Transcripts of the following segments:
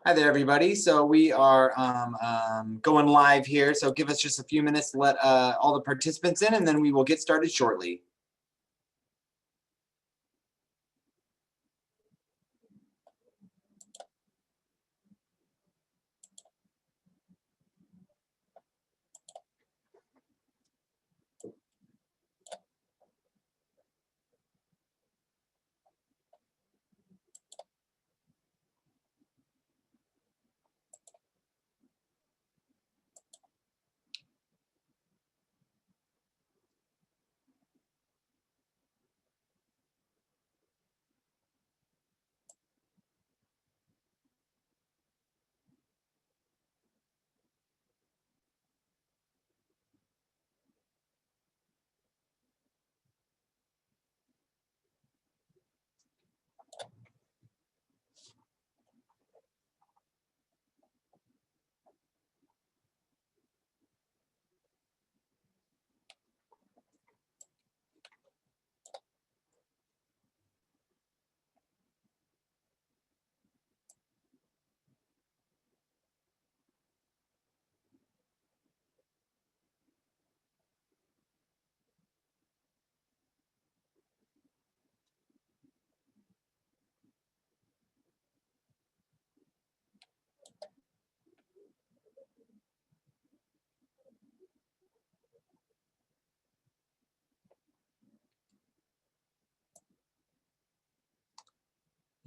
Hi there, everybody. So we are going live here. So give us just a few minutes to let all the participants in, and then we will get started shortly.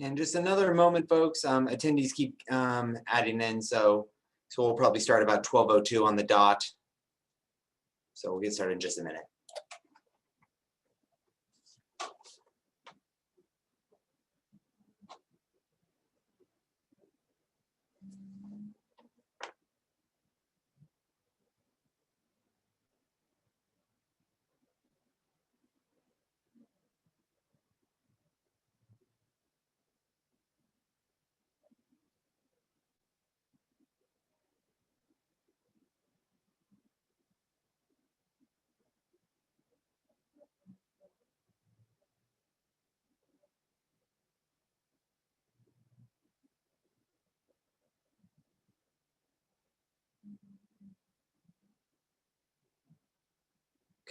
And just another moment, folks. Attendees keep adding in, so we'll probably start about 12:02 on the dot. So we'll get started in just a minute.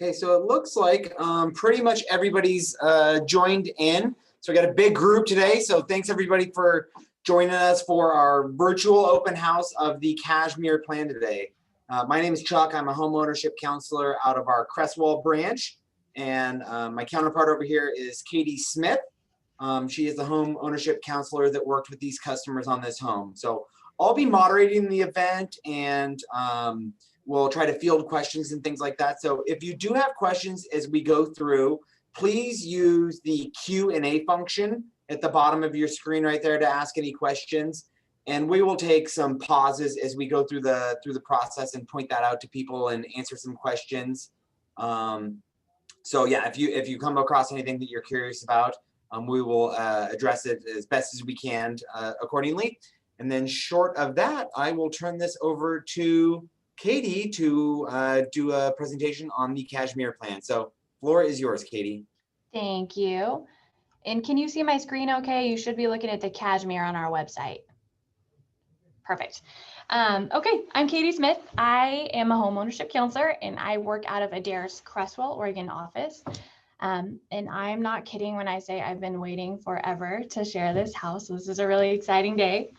Okay, so it looks like pretty much everybody's joined in. So we got a big group today. So thanks everybody for joining us for our virtual open house of the Cashmere Plan today. My name is Chuck. I'm a home ownership counselor out of our Crestwell branch. And my counterpart over here is Katie Smith. She is the home ownership counselor that worked with these customers on this home. So I'll be moderating the event, and we'll try to field questions and things like that. So if you do have questions as we go through, please use the Q&A function at the bottom of your screen right there to ask any questions. And we will take some pauses as we go through the process and point that out to people and answer some questions. So yeah, if you come across anything that you're curious about, we will address it as best as we can accordingly. And then short of that, I will turn this over to Katie to do a presentation on the Cashmere Plan. So floor is yours, Katie. Thank you. And can you see my screen okay? You should be looking at the Cashmere on our website. Perfect. Okay, I'm Katie Smith. I am a homeownership counselor and I work out of Adair's Crestwell, Oregon office. And I'm not kidding when I say I've been waiting forever to share this house. This is a really exciting day.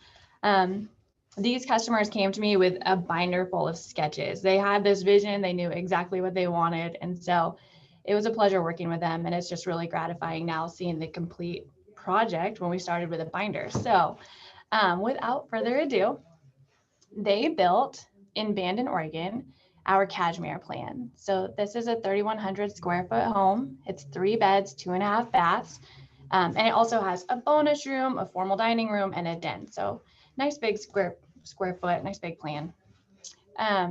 These customers came to me with a binder full of sketches. They had this vision, they knew exactly what they wanted. And so it was a pleasure working with them. And it's just really gratifying now seeing the complete project when we started with a binder. So without further ado, they built in Bandon, Oregon, our Cashmere Plan. So this is a 3,100 square foot home. It's 3 beds, 2.5 baths. And it also has a bonus room, a formal dining room, and a den. So nice big square foot, nice big plan. I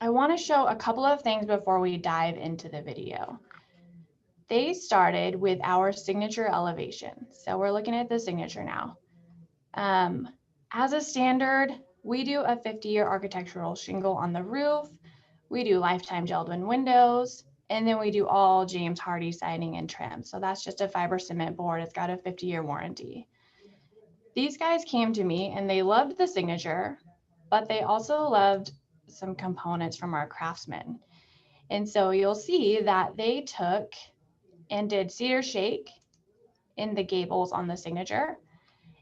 want to show a couple of things before we dive into the video. They started with our signature elevation. So we're looking at the signature now. As a standard, we do a 50-year architectural shingle on the roof. We do lifetime Geldwin windows, and then we do all James Hardie siding and trim. So that's just a fiber cement board. It's got a 50-year warranty. These guys came to me and they loved the signature, but they also loved some components from our craftsmen. And so you'll see that they took and did cedar shake in the gables on the signature.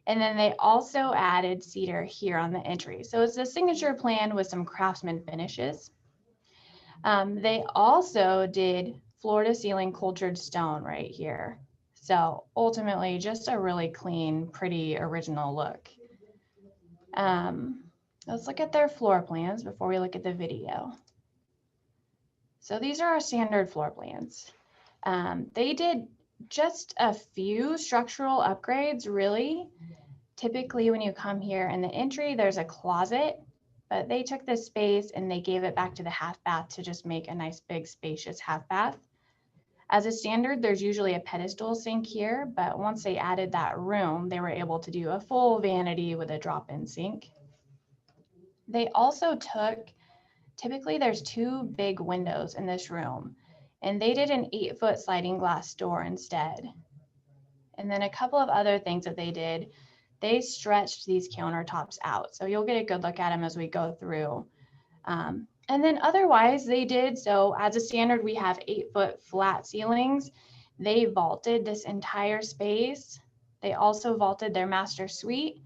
And then they also added cedar here on the entry. So it's a signature plan with some craftsman finishes. They also did floor to ceiling cultured stone right here. So ultimately just a really clean, pretty original look. Let's look at their floor plans before we look at the video. So these are our standard floor plans. They did just a few structural upgrades, really. Typically, when you come here in the entry, there's a closet, but they took this space and they gave it back to the half bath to just make a nice, big, spacious half bath. As a standard, there's usually a pedestal sink here, but once they added that room, they were able to do a full vanity with a drop-in sink. They also took, typically there's 2 big windows in this room, and they did an 8-foot sliding glass door instead. And then a couple of other things that they did, they stretched these countertops out. So you'll get a good look at them as we go through. And then otherwise they did, so as a standard, we have 8-foot flat ceilings. They vaulted this entire space. They also vaulted their master suite.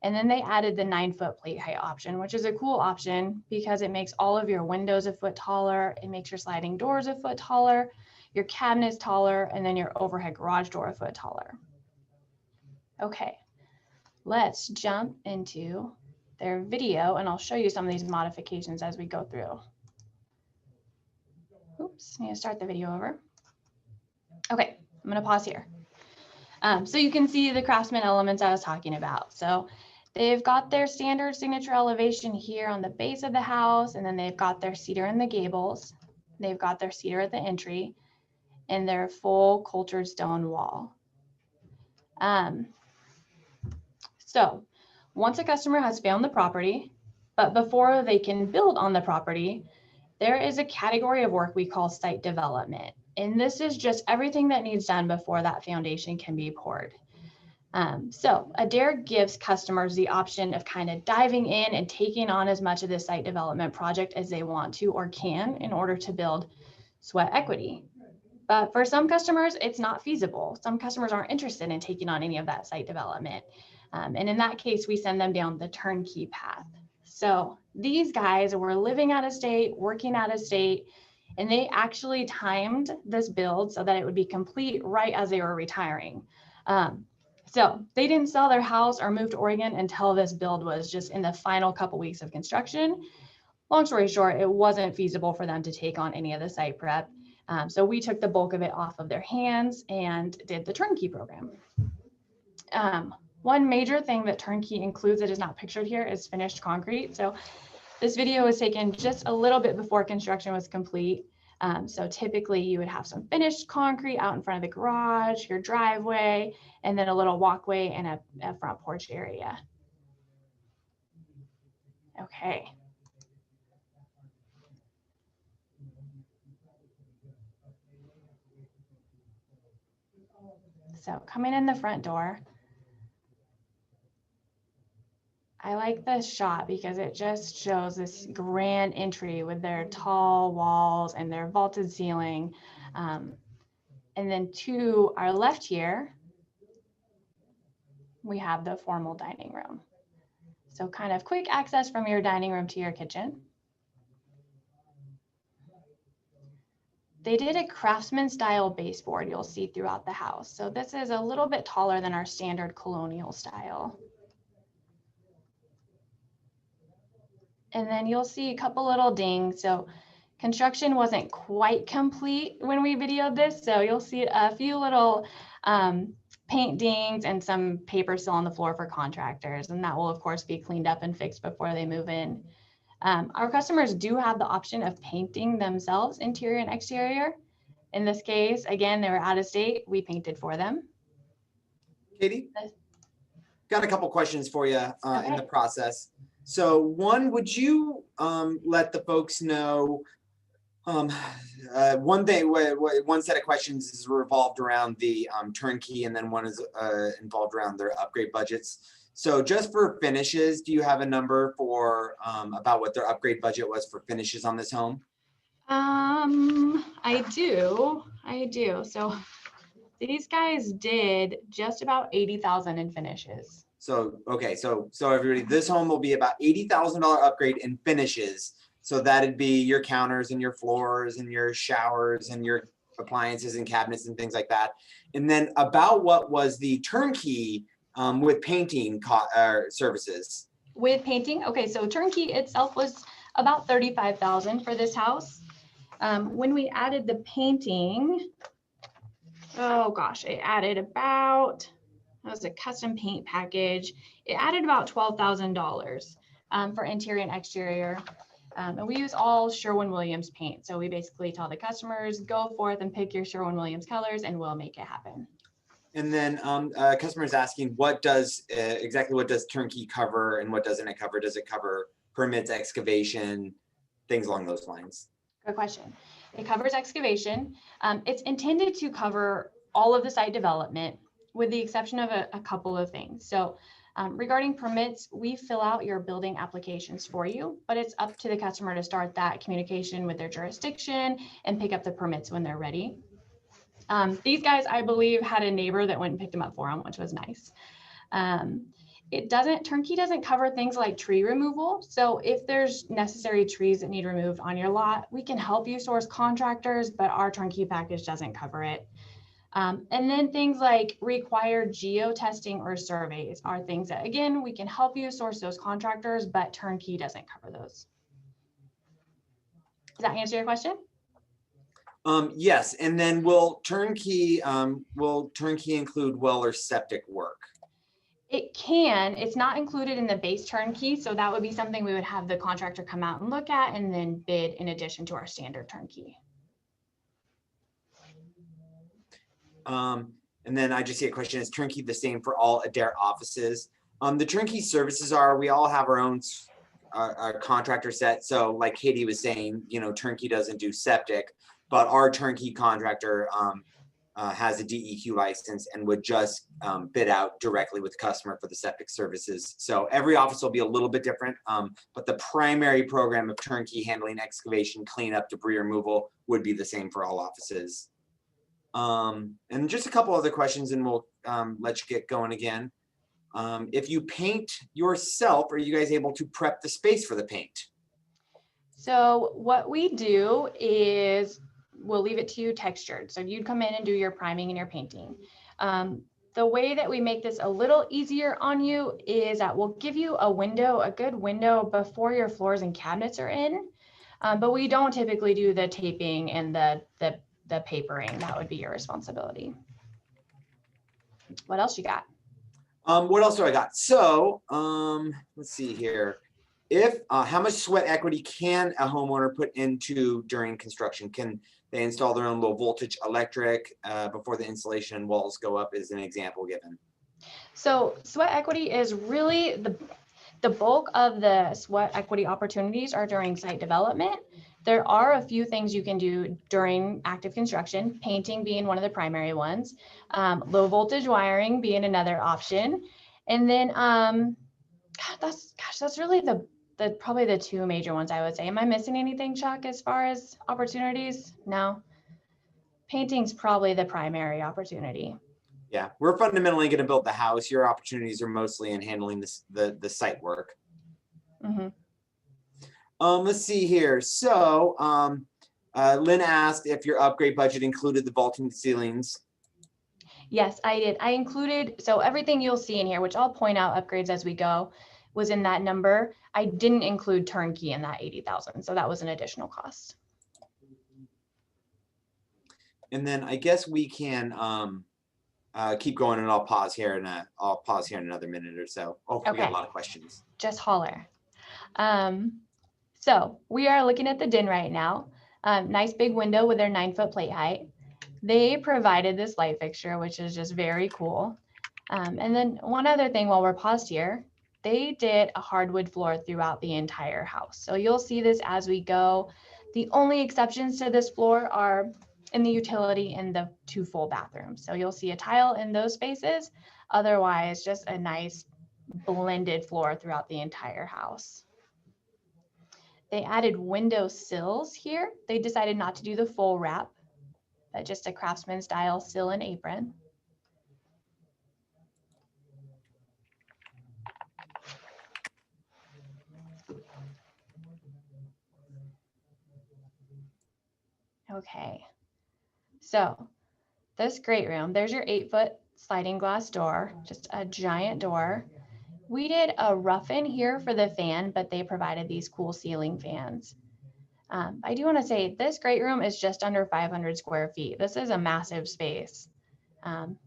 And then they added the 9-foot plate height option, which is a cool option because it makes all of your windows a foot taller. It makes your sliding doors a foot taller, your cabinets taller, and then your overhead garage door a foot taller. Okay, let's jump into their video and I'll show you some of these modifications as we go through. Oops, I need to start the video over. Okay, I'm gonna pause here. So you can see the craftsman elements I was talking about. So they've got their standard signature elevation here on the base of the house, and then they've got their cedar in the gables. They've got their cedar at the entry and their full cultured stone wall. So once a customer has found the property, but before they can build on the property, there is a category of work we call site development. And this is just everything that needs done before that foundation can be poured. So Adair gives customers the option of kind of diving in and taking on as much of the site development project as they want to or can in order to build sweat equity. But for some customers, it's not feasible. Some customers aren't interested in taking on any of that site development. And in that case, we send them down the turnkey path. So these guys were living out of state, working out of state, and they actually timed this build so that it would be complete right as they were retiring. So they didn't sell their house or move to Oregon until this build was just in the final couple weeks of construction. Long story short, it wasn't feasible for them to take on any of the site prep. So we took the bulk of it off of their hands and did the turnkey program. One major thing that turnkey includes that is not pictured here is finished concrete. So this video was taken just a little bit before construction was complete. So typically you would have some finished concrete out in front of the garage, your driveway, and then a little walkway and a front porch area. Okay. So coming in the front door, I like this shot because it just shows this grand entry with their tall walls and their vaulted ceiling. And then to our left here, we have the formal dining room. So kind of quick access from your dining room to your kitchen. They did a craftsman style baseboard you'll see throughout the house. So this is a little bit taller than our standard colonial style. And then you'll see a couple little dings. So construction wasn't quite complete when we videoed this. So you'll see a few little paint dings and some paper still on the floor for contractors. And that will of course be cleaned up and fixed before they move in. Our customers do have the option of painting themselves interior and exterior. In this case, again, they were out of state. We painted for them. Katie, got a couple questions for you Okay. in the process. So one, would you let the folks know Um, one thing, one set of questions is revolved around the turnkey, and then one is involved around their upgrade budgets. So just for finishes, do you have a number for about what their upgrade budget was for finishes on this home? I do. So these guys did just about 80,000 in finishes. So, okay, so everybody, this home will be about $80,000 upgrade in finishes. So that'd be your counters and your floors and your showers and your appliances and cabinets and things like that. And then about what was the turnkey with painting services? With painting, okay, so turnkey itself was about 35,000 for this house. When we added the painting, oh gosh, it added about, that was a custom paint package. It added about $12,000 for interior and exterior. And we use all Sherwin-Williams paint. So we basically tell the customers, go forth and pick your Sherwin-Williams colors and we'll make it happen. And then customers asking, what does exactly what does turnkey cover and what doesn't it cover? Does it cover permits, excavation, things along those lines? Good question. It covers excavation. It's intended to cover all of the site development with the exception of a couple of things. So regarding permits, we fill out your building applications for you, but it's up to the customer to start that communication with their jurisdiction and pick up the permits when they're ready. These guys, I believe, had a neighbor that went and picked them up for them, which was nice. Turnkey doesn't cover things like tree removal. So if there's necessary trees that need removed on your lot, we can help you source contractors, but our turnkey package doesn't cover it. And then things like required geo-testing or surveys are things that, again, we can help you source those contractors, but turnkey doesn't cover those. Does that answer your question? Yes, and then will turnkey include well or septic work? It can. It's not included in the base turnkey, so that would be something we would have the contractor come out and look at and then bid in addition to our standard turnkey. And then I just see a question, is turnkey the same for all Adair offices? The turnkey services are, we all have our own contractor set. So like Katie was saying, turnkey doesn't do septic, but our turnkey contractor has a DEQ license and would just bid out directly with the customer for the septic services. So every office will be a little bit different, but the primary program of turnkey handling excavation, cleanup, debris removal would be the same for all offices. And just a couple other questions and we'll let you get going again. If you paint yourself, are you guys able to prep the space for the paint? So what we do is we'll leave it to you textured. So you'd come in and do your priming and your painting. The way that we make this a little easier on you is that we'll give you a good window before your floors and cabinets are in. But we don't typically do the taping and the papering. That would be your responsibility. What else you got? What else do I got? So let's see here. If how much sweat equity can a homeowner put into during construction? Can they install their own low voltage electric before the installation and walls go up, is an example given? So sweat equity is really the bulk of the sweat equity opportunities are during site development. There are a few things you can do during active construction, painting being one of the primary ones, low voltage wiring being another option. And then that's really probably the two major ones I would say. Am I missing anything, Chuck, as far as opportunities? No. Painting's probably the primary opportunity. Yeah, we're fundamentally going to build the house. Your opportunities are mostly in handling the site work. Mm-hmm. Let's see here. So Lynn asked if your upgrade budget included the vaulting ceilings. Yes, I did. I included, so everything you'll see in here, which I'll point out upgrades as we go, was in that number. I didn't include turnkey in that 80,000. So that was an additional cost. And then I guess we can keep going, and I'll pause here in another minute or so. Oh, we got a lot of questions. Just holler. So we are looking at the den right now. Nice big window with their 9-foot plate height. They provided this light fixture, which is just very cool. And then one other thing while we're paused here, they did a hardwood floor throughout the entire house. So you'll see this as we go. The only exceptions to this floor are in the utility and the 2 full bathrooms. So you'll see a tile in those spaces. Otherwise, just a nice blended floor throughout the entire house. They added window sills here. They decided not to do the full wrap, but just a craftsman style sill and apron. Okay, so this great room, there's your 8-foot sliding glass door, just a giant door. We did a rough-in here for the fan, but they provided these cool ceiling fans. I do want to say this great room is just under 500 square feet. This is a massive space. And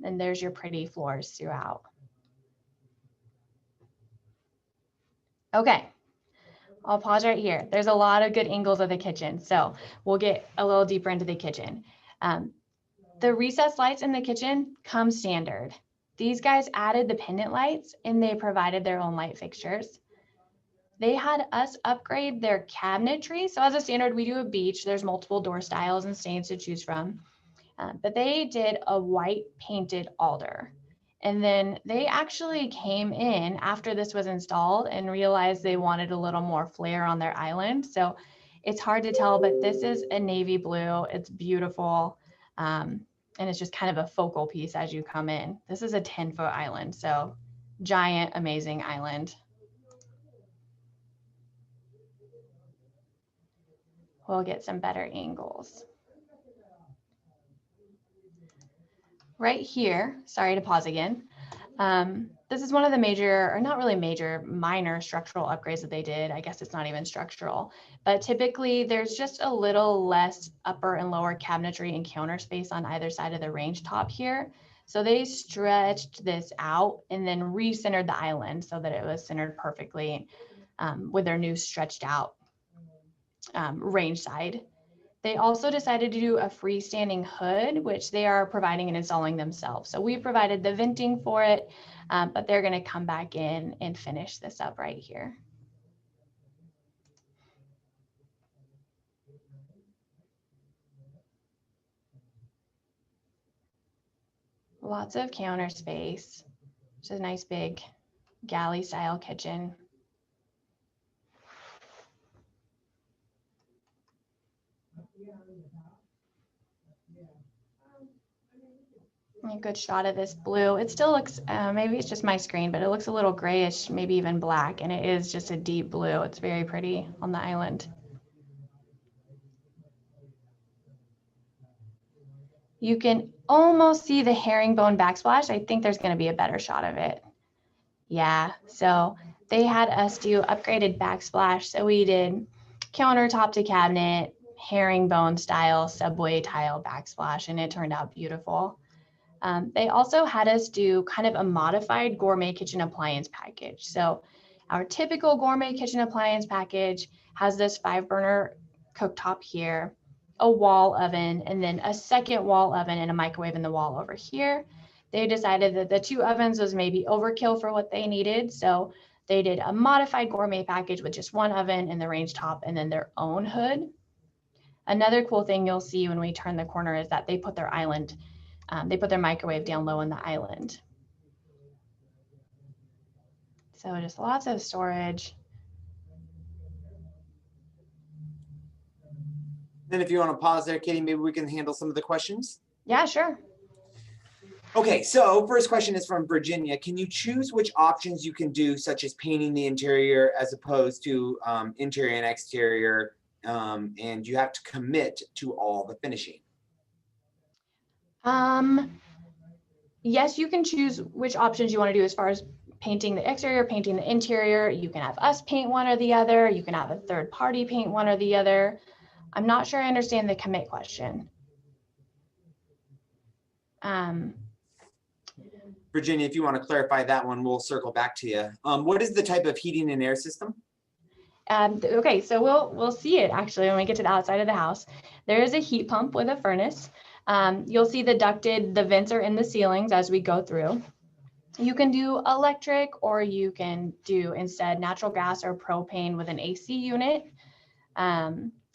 there's your pretty floors throughout. Okay, I'll pause right here. There's a lot of good angles of the kitchen, so we'll get a little deeper into the kitchen. The recessed lights in the kitchen come standard. These guys added the pendant lights and they provided their own light fixtures. They had us upgrade their cabinetry. So as a standard, we do a beach. There's multiple door styles and stains to choose from. But they did a white painted alder. And then they actually came in after this was installed and realized they wanted a little more flair on their island. So it's hard to tell, but this is a navy blue. It's beautiful. And it's just kind of a focal piece as you come in. This is a 10-foot island, so giant, amazing island. We'll get some better angles. Right here, sorry to pause again. This is one of the major, or not really major, minor structural upgrades that they did. I guess it's not even structural, but typically there's just a little less upper and lower cabinetry and counter space on either side of the range top here. So they stretched this out and then re-centered the island so that it was centered perfectly with their new stretched out range side. They also decided to do a freestanding hood, which they are providing and installing themselves. So we provided the venting for it, but they're going to come back in and finish this up right here. Lots of counter space, which is a nice big galley style kitchen. A good shot of this blue. It still looks, maybe it's just my screen, but it looks a little grayish, maybe even black, and it is just a deep blue. It's very pretty on the island. You can almost see the herringbone backsplash. I think there's going to be a better shot of it. Yeah, so they had us do upgraded backsplash. So we did countertop to cabinet, herringbone style subway tile backsplash, and it turned out beautiful. They also had us do kind of a modified gourmet kitchen appliance package. So our typical gourmet kitchen appliance package has this 5-burner cooktop here, a wall oven, and then a second wall oven and a microwave in the wall over here. They decided that the 2 ovens was maybe overkill for what they needed. So they did a modified gourmet package with just 1 oven and the range top and then their own hood. Another cool thing you'll see when we turn the corner is that they put their island, they put their microwave down low in the island. So just lots of storage. Then if you want to pause there, Katie, maybe we can handle some of the questions. Yeah, sure. Okay, so first question is from Virginia. Can you choose which options you can do, such as painting the interior as opposed to interior and exterior, and you have to commit to all the finishing? Yes, you can choose which options you want to do as far as painting the exterior, painting the interior. You can have us paint one or the other. You can have a third party paint one or the other. I'm not sure I understand the commit question. Virginia, if you want to clarify that one, we'll circle back to you. What is the type of heating and air system? Okay, so we'll see it actually when we get to the outside of the house. There is a heat pump with a furnace. You'll see the vents are in the ceilings as we go through. You can do electric, or you can do instead natural gas or propane with an AC unit.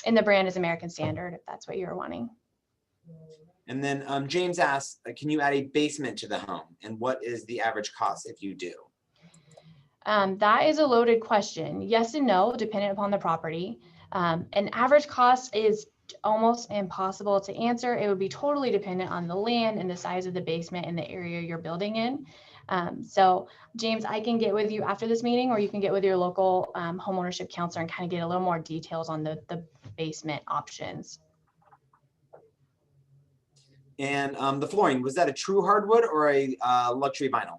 And the brand is American Standard, if that's what you're wanting. And then James asks, can you add a basement to the home? And what is the average cost if you do? That is a loaded question. Yes and no, depending upon the property. An average cost is almost impossible to answer. It would be totally dependent on the land and the size of the basement and the area you're building in. So James, I can get with you after this meeting, or you can get with your local homeownership counselor and kind of get a little more details on the basement options. And the flooring, was that a true hardwood or a luxury vinyl?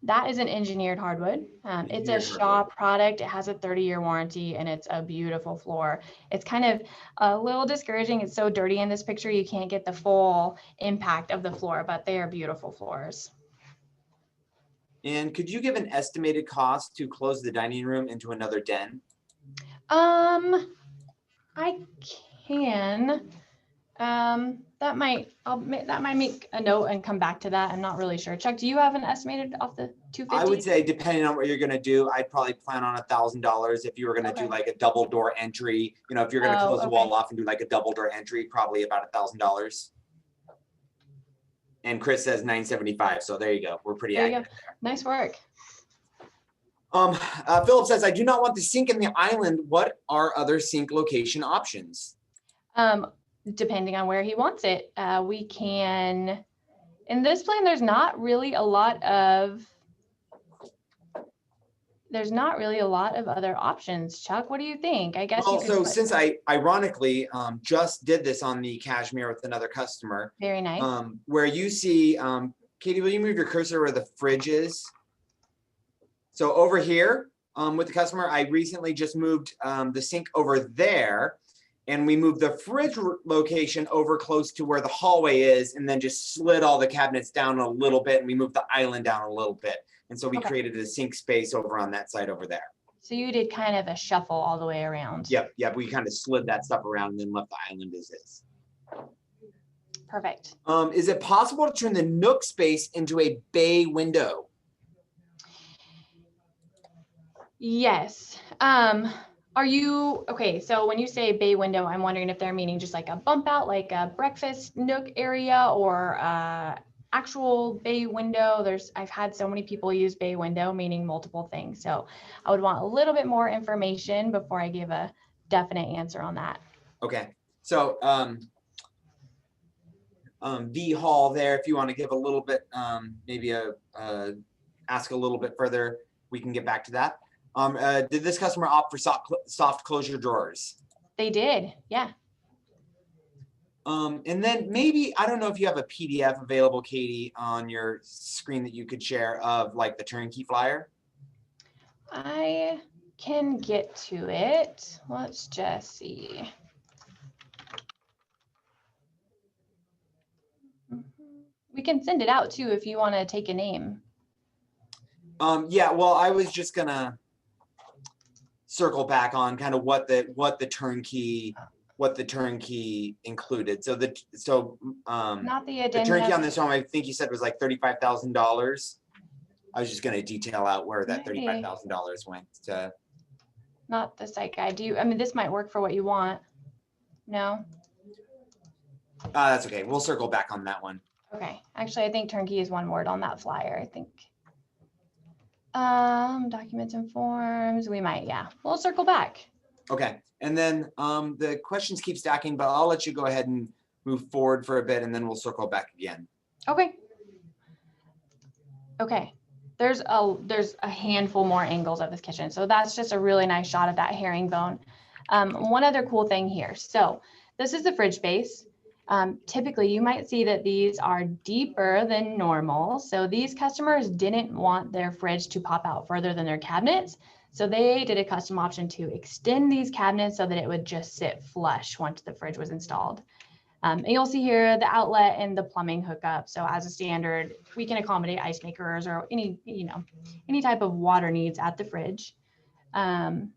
That is an engineered hardwood. It's a Shaw product. It has a 30-year warranty, and it's a beautiful floor. It's kind of a little discouraging. It's so dirty in this picture, you can't get the full impact of the floor, but they are beautiful floors. And could you give an estimated cost to close the dining room into another den? I can. That might make a note and come back to that. I'm not really sure. Chuck, do you have an estimated off the 250? I would say, depending on what you're going to do, I'd probably plan on $1,000 if you were going to do like a double door entry. You know, if you're going to close the wall off and do like a double door entry, probably about $1,000. And Chris says 975. So there you go. We're pretty accurate there. Nice work. Philip says, I do not want the sink in the island. What are other sink location options? Depending on where he wants it, we can, in this plan, there's not really a lot of other options. Chuck, what do you think? I guess well, so since I ironically just did this on the Cashmere with another customer. Very nice. Where you see, Katie, will you move your cursor where the fridge is? So over here with the customer, I recently just moved the sink over there. And we moved the fridge location over close to where the hallway is, and then just slid all the cabinets down a little bit, and we moved the island down a little bit. And so we created a sink space over on that side over there. So you did kind of a shuffle all the way around. Yep. We kind of slid that stuff around and then left the island as is. Perfect. Is it possible to turn the nook space into a bay window? Yes. Are you, okay, so when you say bay window, I'm wondering if they're meaning just like a bump out, like a breakfast nook area, or actual bay window. I've had so many people use bay window, meaning multiple things. So I would want a little bit more information before I give a definite answer on that. Okay, so V Hall there, if you want to give a little bit, maybe ask a little bit further, we can get back to that. Did this customer opt for soft closure drawers? They did, yeah. And then maybe, I don't know if you have a PDF available, Katie, on your screen that you could share of like the turnkey flyer. I can get to it. Let's just see. We can send it out too if you want to take a name. Yeah, well, I was just gonna circle back on kind of what the turnkey included. So not the turnkey on this home, I think you said was like $35,000. I was just going to detail out where that $35,000 went to. Not the site guide. I mean, this might work for what you want. No. That's okay. We'll circle back on that one. Okay. Actually, I think turnkey is one word on that flyer. I think. Documents and forms. We might, yeah. We'll circle back. Okay. And then the questions keep stacking, but I'll let you go ahead and move forward for a bit, and then we'll circle back again. Okay. Okay. There's a handful more angles of this kitchen. So that's just a really nice shot of that herringbone. One other cool thing here. So this is the fridge base. Typically you might see that these are deeper than normal. So these customers didn't want their fridge to pop out further than their cabinets. So they did a custom option to extend these cabinets so that it would just sit flush once the fridge was installed. And you'll see here the outlet and the plumbing hookup. So as a standard, we can accommodate ice makers or any type of water needs at the fridge. And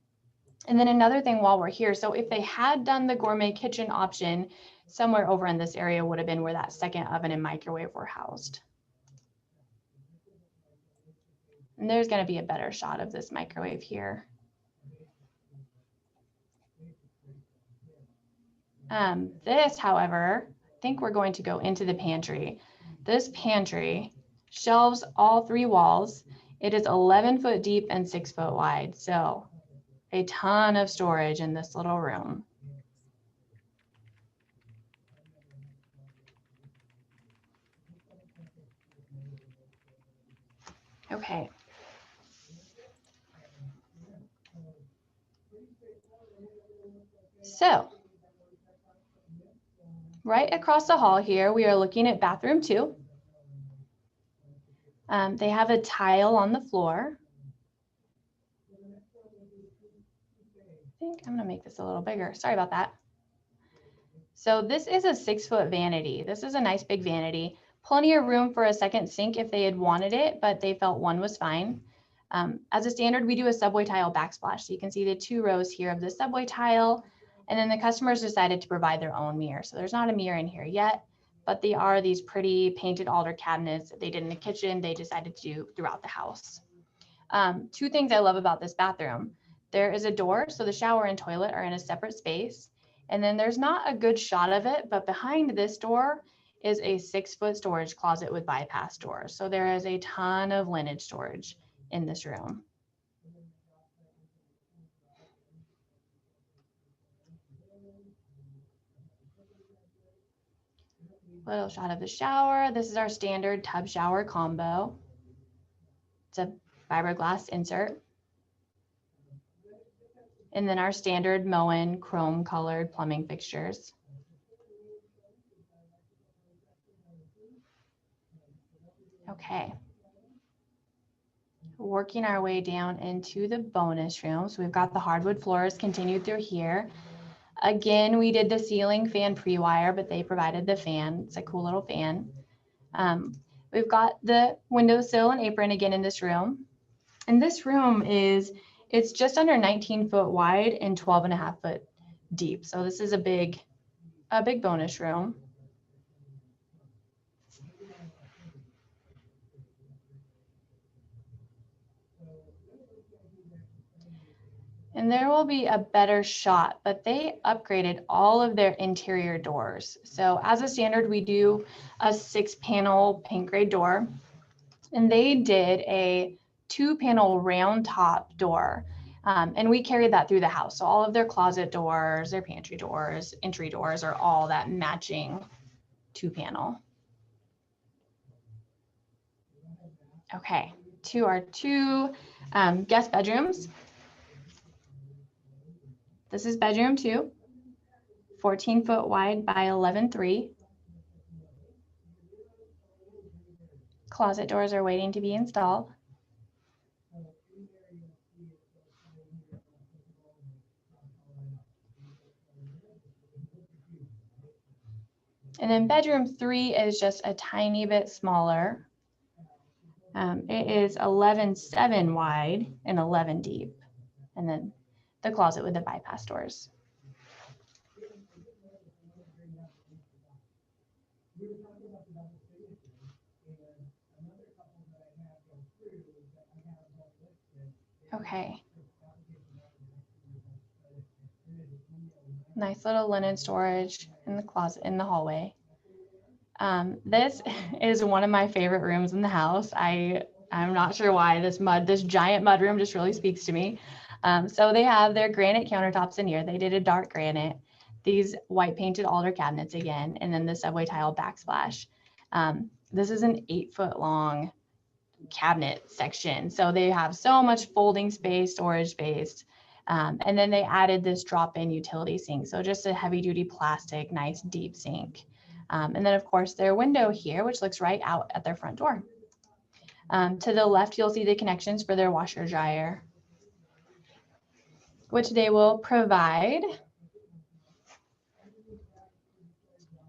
then another thing while we're here, so if they had done the gourmet kitchen option, somewhere over in this area would have been where that second oven and microwave were housed. And there's going to be a better shot of this microwave here. This, however, I think we're going to go into the pantry. This pantry shelves all 3 walls. It is 11 foot deep and 6 foot wide. So a ton of storage in this little room. Okay. So right across the hall here, we are looking at bathroom 2. They have a tile on the floor. I think I'm gonna make this a little bigger. Sorry about that. So this is a 6 foot vanity. This is a nice big vanity. Plenty of room for a second sink if they had wanted it, but they felt one was fine. As a standard, we do a subway tile backsplash. So you can see the 2 rows here of the subway tile, and then the customers decided to provide their own mirror. So there's not a mirror in here yet, but they are these pretty painted alder cabinets that they did in the kitchen. They decided to do throughout the house. 2 things I love about this bathroom. There is a door, so the shower and toilet are in a separate space. And then there's not a good shot of it, but behind this door is a 6 foot storage closet with bypass doors. So there is a ton of linen storage in this room. Little shot of the shower. This is our standard tub shower combo. It's a fiberglass insert. And then our standard Moen chrome colored plumbing fixtures. Okay. Working our way down into the bonus room. So we've got the hardwood floors continued through here. Again, we did the ceiling fan pre-wire, but they provided the fan. It's a cool little fan. We've got the windowsill and apron again in this room. And this room it's just under 19 foot wide and 12.5 foot deep. So this is a big bonus room. And there will be a better shot, but they upgraded all of their interior doors. So as a standard, we do a 6-panel paint grade door, and they did a 2-panel round top door. And we carried that through the house. So all of their closet doors, their pantry doors, entry doors are all that matching 2-panel. Okay, to our 2 guest bedrooms. This is bedroom 2, 14 foot wide by 11.3. Closet doors are waiting to be installed. And then bedroom 3 is just a tiny bit smaller. It is 11.7 wide and 11 deep. And then the closet with the bypass doors. Okay. Nice little linen storage in the closet in the hallway. This is one of my favorite rooms in the house. I'm not sure why this giant mud room just really speaks to me. So they have their granite countertops in here. They did a dark granite, these white painted alder cabinets again, and then the subway tile backsplash. This is an 8 foot long cabinet section. So they have so much folding space, storage space. And then they added this drop-in utility sink. So just a heavy duty plastic, nice deep sink. And then of course their window here, which looks right out at their front door. To the left, you'll see the connections for their washer dryer, which they will provide.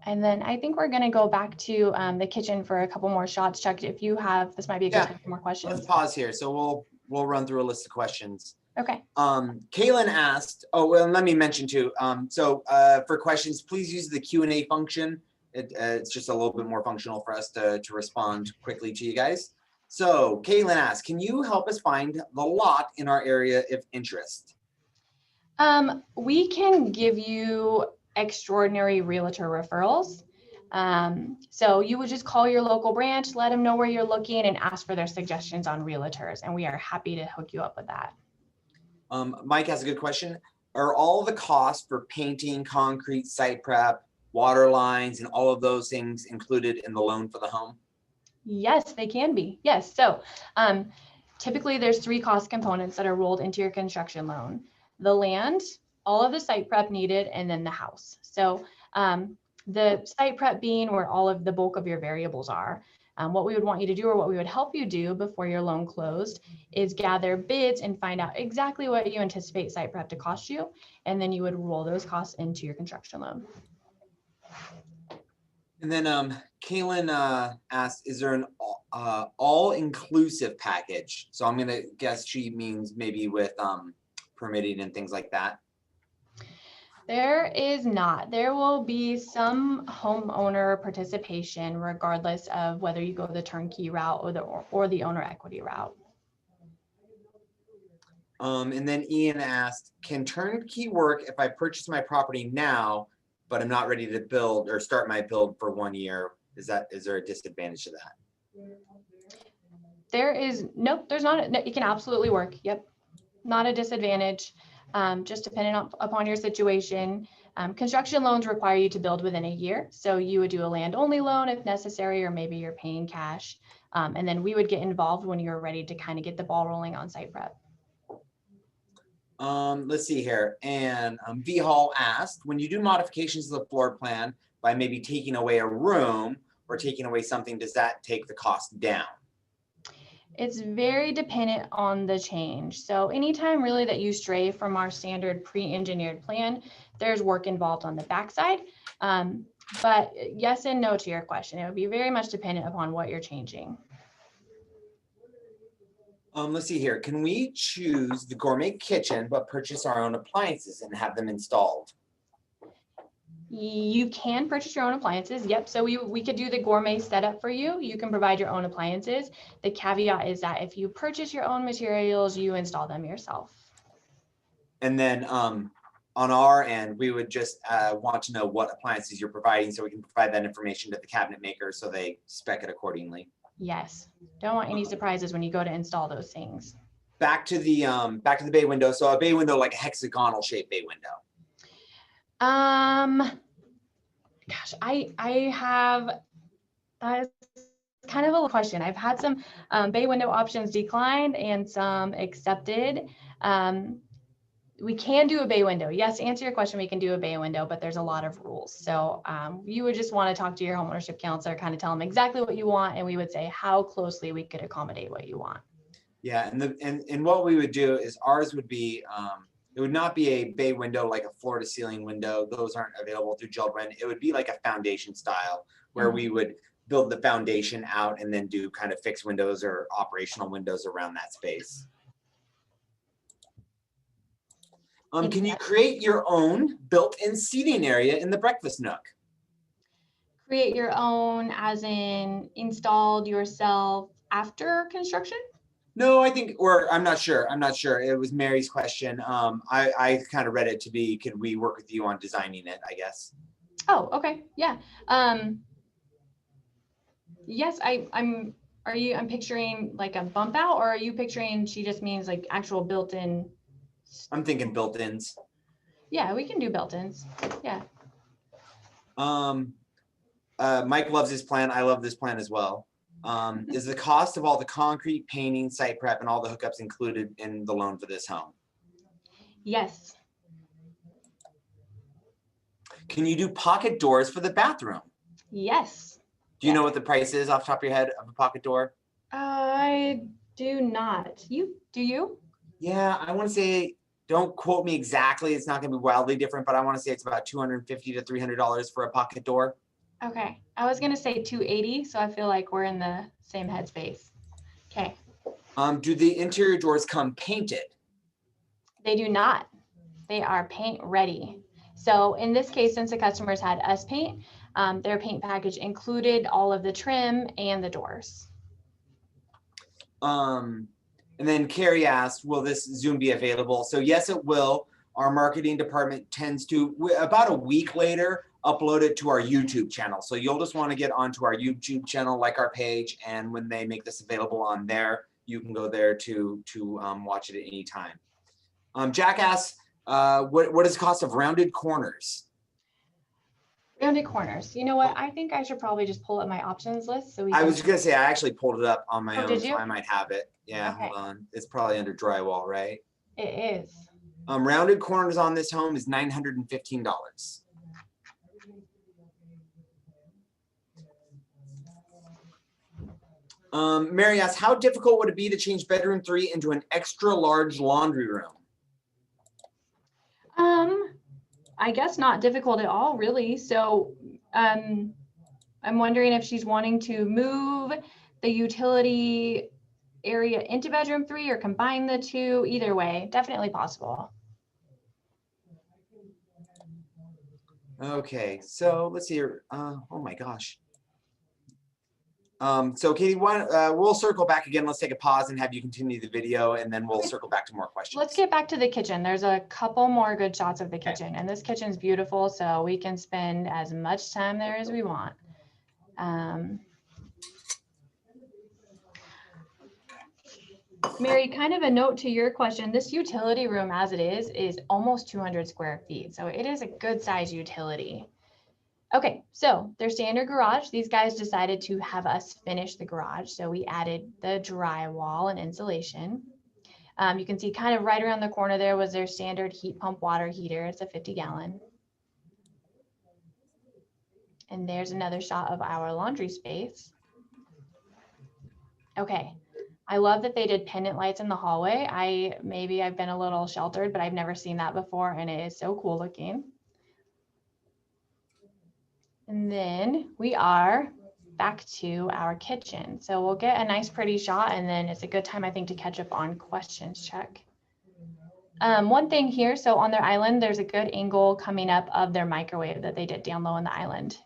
And then I think we're gonna go back to the kitchen for a couple more shots. Chuck, if you have, this might be a good time for more questions. Let's pause here. So we'll run through a list of questions. Okay. Kaylin asked, let me mention too. For questions, please use the Q&A function. It's just a little bit more functional for us to respond quickly to you guys. So Kaylin asked, can you help us find the lot in our area of interest? We can give you extraordinary realtor referrals. So you would just call your local branch, let them know where you're looking, and ask for their suggestions on realtors, and we are happy to hook you up with that. Mike has a good question. Are all the costs for painting, concrete, site prep, water lines, and all of those things included in the loan for the home? Yes, they can be. Yes. So typically there's 3 cost components that are rolled into your construction loan: the land, all of the site prep needed, and then the house. So the site prep being where all of the bulk of your variables are. What we would want you to do, or what we would help you do before your loan closed, is gather bids and find out exactly what you anticipate site prep to cost you. And then you would roll those costs into your construction loan. And then Kaylin asked, is there an all-inclusive package? So I'm going to guess she means maybe with permitting and things like that. There is not. There will be some homeowner participation regardless of whether you go the turnkey route or the owner equity route. And then Ian asked, can turnkey work if I purchase my property now, but I'm not ready to build or start my build for 1 year? Is there a disadvantage to that? There is, nope, there's not. It can absolutely work. Yep. Not a disadvantage. Just depending upon your situation. Construction loans require you to build within a year. So you would do a land only loan if necessary, or maybe you're paying cash. And then we would get involved when you're ready to kind of get the ball rolling on site prep. Let's see here. And V Hall asked, when you do modifications to the floor plan by maybe taking away a room or taking away something, does that take the cost down? It's very dependent on the change. So anytime really that you stray from our standard pre-engineered plan, there's work involved on the backside. But yes and no to your question. It would be very much dependent upon what you're changing. Let's see here. Can we choose the gourmet kitchen but purchase our own appliances and have them installed? You can purchase your own appliances. Yep. So we could do the gourmet setup for you. You can provide your own appliances. The caveat is that if you purchase your own materials, you install them yourself. And then on our end, we would just want to know what appliances you're providing so we can provide that information to the cabinet maker so they spec it accordingly. Yes. Don't want any surprises when you go to install those things. Back to the bay window. So a bay window, like a hexagonal shaped bay window. Gosh, I have, that is kind of a question. I've had some bay window options declined and some accepted. We can do a bay window. Yes, to answer your question, we can do a bay window, but there's a lot of rules. So you would just want to talk to your homeownership counselor, kind of tell them exactly what you want, and we would say how closely we could accommodate what you want. Yeah, and what we would do is ours would be, it would not be a bay window like a floor to ceiling window. Those aren't available through Jeld-Wen. It would be like a foundation style where we would build the foundation out and then do kind of fixed windows or operational windows around that space. Can you create your own built-in seating area in the breakfast nook? Create your own as in installed yourself after construction? No, I think, or I'm not sure. It was Mary's question. I kind of read it to be, could we work with you on designing it, I guess. Oh, okay. Yeah. Yes, I'm picturing like a bump out, or are you picturing she just means like actual built-in? I'm thinking built-ins. Yeah, we can do built-ins. Yeah. Mike loves this plan. I love this plan as well. Is the cost of all the concrete, painting, site prep, and all the hookups included in the loan for this home? Yes. Can you do pocket doors for the bathroom? Yes. Do you know what the price is off the top of your head of a pocket door? I do not. Do you? Yeah, I want to say, don't quote me exactly. It's not going to be wildly different, but I want to say it's about $250 to $300 for a pocket door. Okay, I was gonna say 280, so I feel like we're in the same headspace. Okay. Do the interior doors come painted? They do not. They are paint ready. So in this case, since the customers had us paint, their paint package included all of the trim and the doors. And then Carrie asked, will this Zoom be available? So yes, it will. our marketing department tends to, about a week later, upload it to our YouTube channel. So you'll just want to get onto our YouTube channel, like our page, and when they make this available on there, you can go there to watch it at any time. Jack asks, what is the cost of rounded corners? Rounded corners. You know what? I think I should probably just pull up my options list so we I can. was just gonna say, I actually pulled it up on my own, did so you? I might have it. Yeah, Okay. hold on. It's probably under drywall, right? It is. Rounded corners on this home is $915. Mary asks, how difficult would it be to change bedroom 3 into an extra large laundry room? I guess not difficult at all, really. So, I'm wondering if she's wanting to move the utility area into bedroom 3 or combine the two. Either way, definitely possible. Okay, so let's see here. Oh my gosh. So Katie, we'll circle back again. Let's take a pause and have you continue the video, and then we'll circle back to more questions. Let's get back to the kitchen. There's a couple more good shots of the kitchen, and this kitchen's beautiful, so we can spend as much time there as we want. Mary, kind of a note to your question, this utility room as it is almost 200 square feet. So it is a good size utility. Okay, so their standard garage, these guys decided to have us finish the garage. So we added the drywall and insulation. You can see kind of right around the corner there was their standard heat pump water heater. It's a 50-gallon. And there's another shot of our laundry space. Okay, I love that they did pendant lights in the hallway. Maybe I've been a little sheltered, but I've never seen that before, and it is so cool looking. And then we are back to our kitchen. So we'll get a nice pretty shot, and then it's a good time, I think, to catch up on questions check. One thing here, so on their island, there's a good angle coming up of their microwave that they did down low in the island.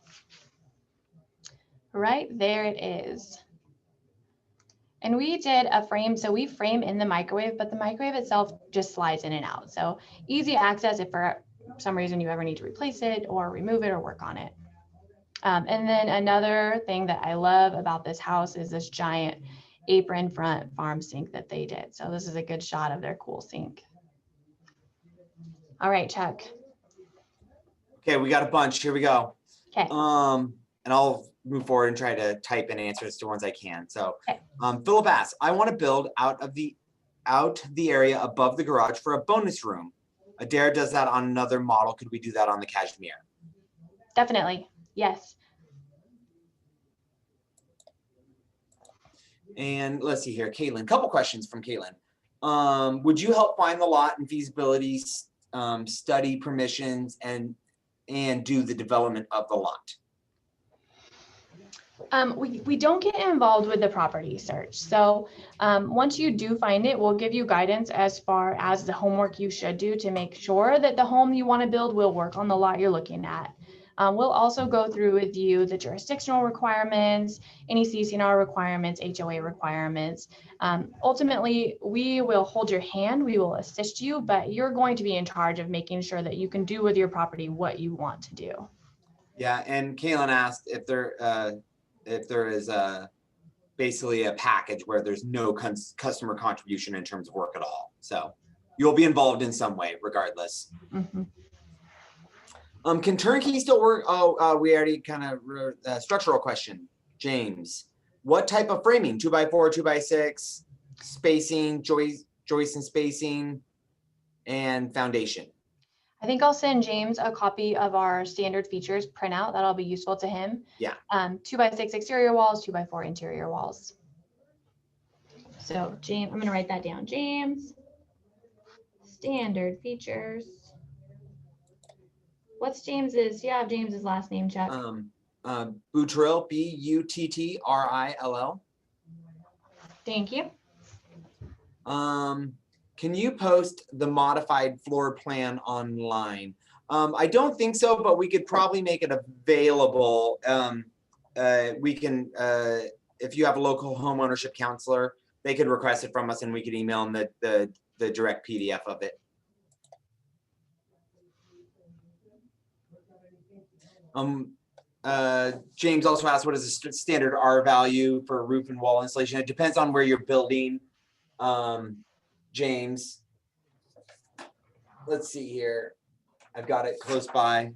Right there it is. And we did a frame, so we frame in the microwave, but the microwave itself just slides in and out. So easy access if for some reason you ever need to replace it or remove it or work on it. And then another thing that I love about this house is this giant apron front farm sink that they did. So this is a good shot of their cool sink. All right, Chuck. Okay, we got a bunch. Here we go. Okay. And I'll move forward and try to type in answers to ones I can. So, okay. Philip asks, I want to build out the area above the garage for a bonus room. Adair does that on another model. Could we do that on the Cashmere? Definitely. Yes. And let's see here, Caitlin, couple questions from Caitlin. Would you help find the lot and feasibility study permissions and do the development of the lot? We don't get involved with the property search. So once you do find it, we'll give you guidance as far as the homework you should do to make sure that the home you want to build will work on the lot you're looking at. We'll also go through with you the jurisdictional requirements, any CC&R requirements, HOA requirements. Ultimately, we will hold your hand, we will assist you, but you're going to be in charge of making sure that you can do with your property what you want to do. Yeah, and Kaylin asked if there is basically a package where there's no customer contribution in terms of work at all. So you'll be involved in some way regardless. Mm-hmm. Can turnkey still work? We already kind of wrote a structural question. James, what type of framing? 2x4, 2x6, spacing, joist and spacing, and foundation? I think I'll send James a copy of our standard features printout. That'll be useful to him. Yeah. 2x6 exterior walls, 2x4 interior walls. So James, I'm going to write that down. James, standard features. What's James's? Yeah, James's last name, Chuck. Buttrill, Buttrill. Thank you. Can you post the modified floor plan online? I don't think so, but we could probably make it available. We can, if you have a local home ownership counselor, they could request it from us and we could email them the direct PDF of it. James also asked, what is the standard R value for roof and wall insulation? It depends on where you're building. James, let's see here. I've got it close by.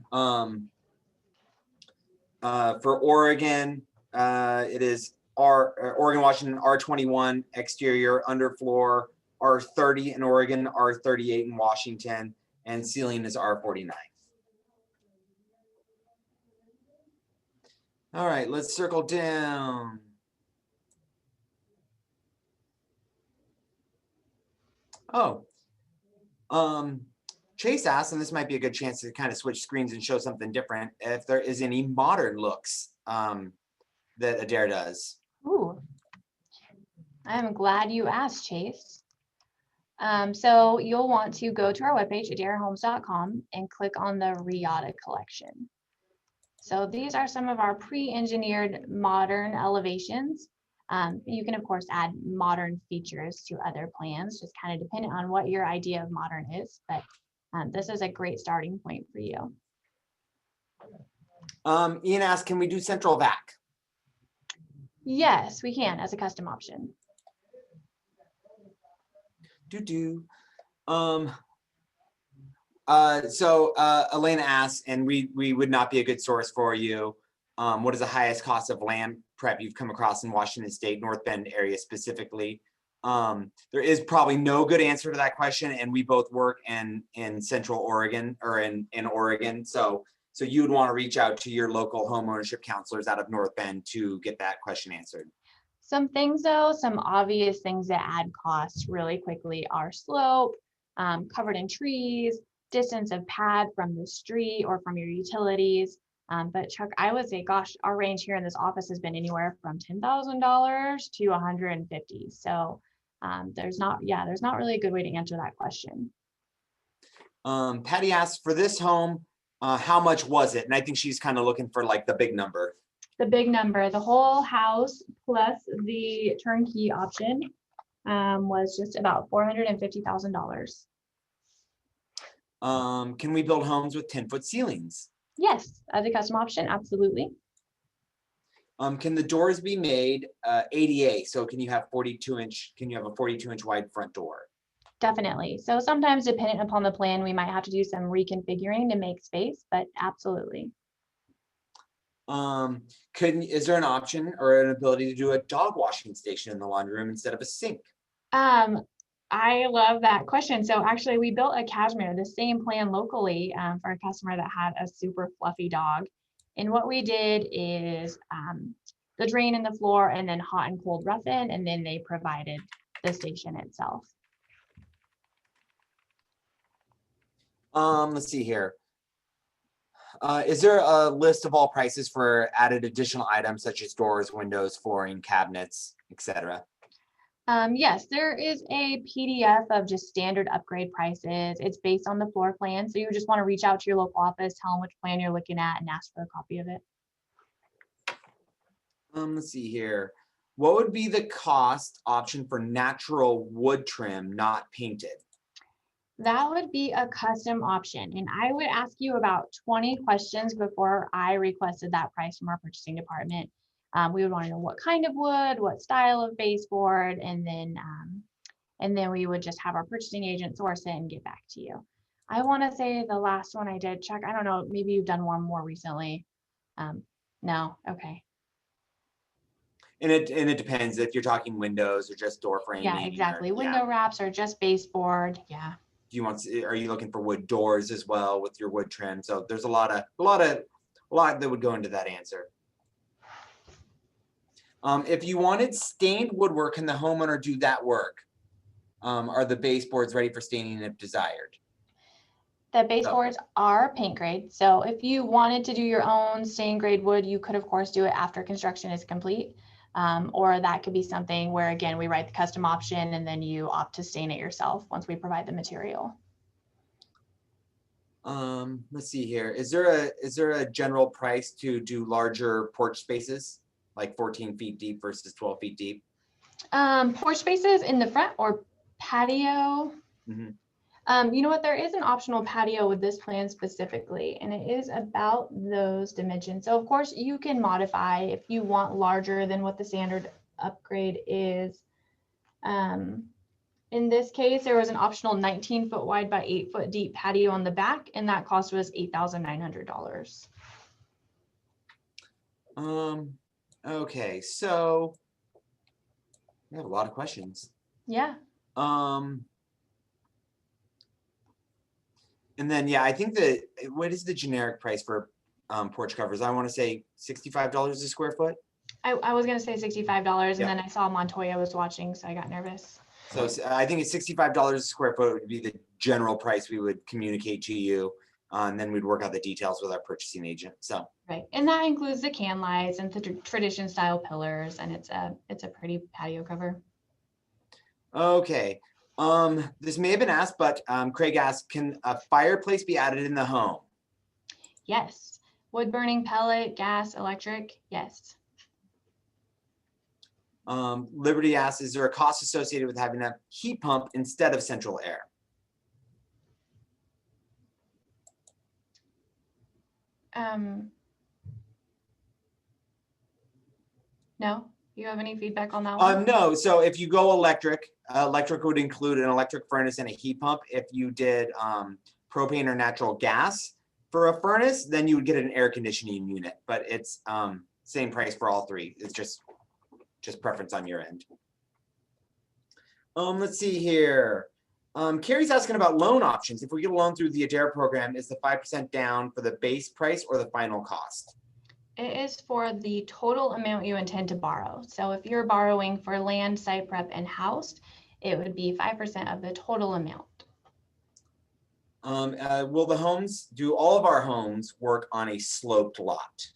For Oregon, it is Oregon, Washington, R21 exterior, underfloor, R30 in Oregon, R38 in Washington, and ceiling is R49. All right, let's circle down. Oh, Chase asked, and this might be a good chance to kind of switch screens and show something different, if there is any modern looks that Adair does. Ooh, I'm glad you asked, Chase. So you'll want to go to our webpage, adairhomes.com, and click on the Riata collection. So these are some of our pre-engineered modern elevations. You can, of course, add modern features to other plans, just kind of depending on what your idea of modern is. But this is a great starting point for you. Ian asked, can we do central vac? Yes, we can as a custom option. Elena asks, and we would not be a good source for you. What is the highest cost of land prep you've come across in Washington State, North Bend area specifically? There is probably no good answer to that question, and we both work in Central Oregon or in Oregon. So you would want to reach out to your local home ownership counselors out of North Bend to get that question answered. Some things though, some obvious things that add costs really quickly are slope, covered in trees, distance of pad from the street or from your utilities. But Chuck, I would say, gosh, our range here in this office has been anywhere from $10,000 to $150,000. So there's not really a good way to answer that question. Patty asked, for this home, how much was it? And I think she's kind of looking for like the big number. The big number, the whole house plus the turnkey option was just about $450,000. Can we build homes with 10-foot ceilings? Yes, as a custom option, absolutely. Can the doors be made ADA? So can you have 42-inch? Can you have a 42-inch wide front door? Definitely. So sometimes, depending upon the plan, we might have to do some reconfiguring to make space, but absolutely. Is there an option or an ability to do a dog washing station in the laundry room instead of a sink? I love that question. So actually we built a Cashmere, the same plan locally for a customer that had a super fluffy dog. And what we did is the drain in the floor and then hot and cold rough-in, and then they provided the station itself. Let's see here. Is there a list of all prices for added additional items such as doors, windows, flooring, cabinets, etc.? Yes, there is a PDF of just standard upgrade prices. It's based on the floor plan. So you just want to reach out to your local office, tell them which plan you're looking at, and ask for a copy of it. Let's see here. What would be the cost option for natural wood trim, not painted? That would be a custom option. And I would ask you about 20 questions before I requested that price from our purchasing department. We would want to know what kind of wood, what style of baseboard, and then we would just have our purchasing agent source it and get back to you. I want to say the last one I did, Chuck, I don't know, maybe you've done one more recently. No, okay. And it depends if you're talking windows or just door framing. Yeah, exactly. Window wraps or just baseboard. Yeah. Are you looking for wood doors as well with your wood trim? So there's a lot that would go into that answer. If you wanted stained woodwork, can the homeowner do that work? Are the baseboards ready for staining if desired? The baseboards are paint grade. So if you wanted to do your own stain grade wood, you could of course do it after construction is complete. Or that could be something where, again, we write the custom option and then you opt to stain it yourself once we provide the material. Let's see here. Is there a general price to do larger porch spaces, like 14 feet deep versus 12 feet deep? Porch spaces in the front or patio? Mm-hmm. You know what, there is an optional patio with this plan specifically, and it is about those dimensions. So of course you can modify if you want larger than what the standard upgrade is. In this case, there was an optional 19-foot wide by 8-foot deep patio on the back, and that cost was $8,900. Okay, so we have a lot of questions. Yeah. And then, yeah, I think that, what is the generic price for porch covers? I want to say $65 a square foot. I was going to say $65, and Yeah. then I saw Montoya was watching, so I got nervous. So I think it's $65 a square foot would be the general price we would communicate to you. And then we'd work out the details with our purchasing agent. So. Right, and that includes the can lights and the tradition style pillars, and it's a pretty patio cover. Okay. This may have been asked, but Craig asked, can a fireplace be added in the home? Yes. Wood burning, pellet, gas, electric, yes. Liberty asks, is there a cost associated with having a heat pump instead of central air? No, you have any feedback on that one? No, so if you go electric, electric would include an electric furnace and a heat pump. If you did propane or natural gas for a furnace, then you would get an air conditioning unit, but it's same price for all three. It's just preference on your end. Let's see here. Carrie's asking about loan options. If we get a loan through the Adair program, is the 5% down for the base price or the final cost? It is for the total amount you intend to borrow. So if you're borrowing for land, site prep, and house, it would be 5% of the total amount. Do all of our homes work on a sloped lot?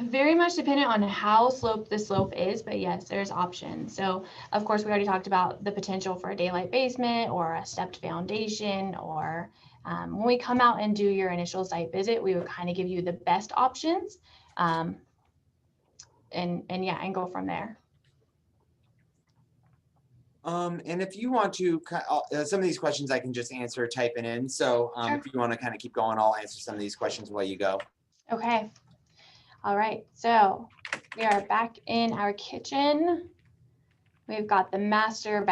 Very much dependent on how sloped the slope is, but yes, there's options. So of course, we already talked about the potential for a daylight basement or a stepped foundation, or when we come out and do your initial site visit, we would kind of give you the best options and go from there. And if you want to, some of these questions I can just answer typing in. So Sure. If you want to kind of keep going, I'll answer some of these questions while you go. Okay. All right. So we are back in our kitchen. We've got the master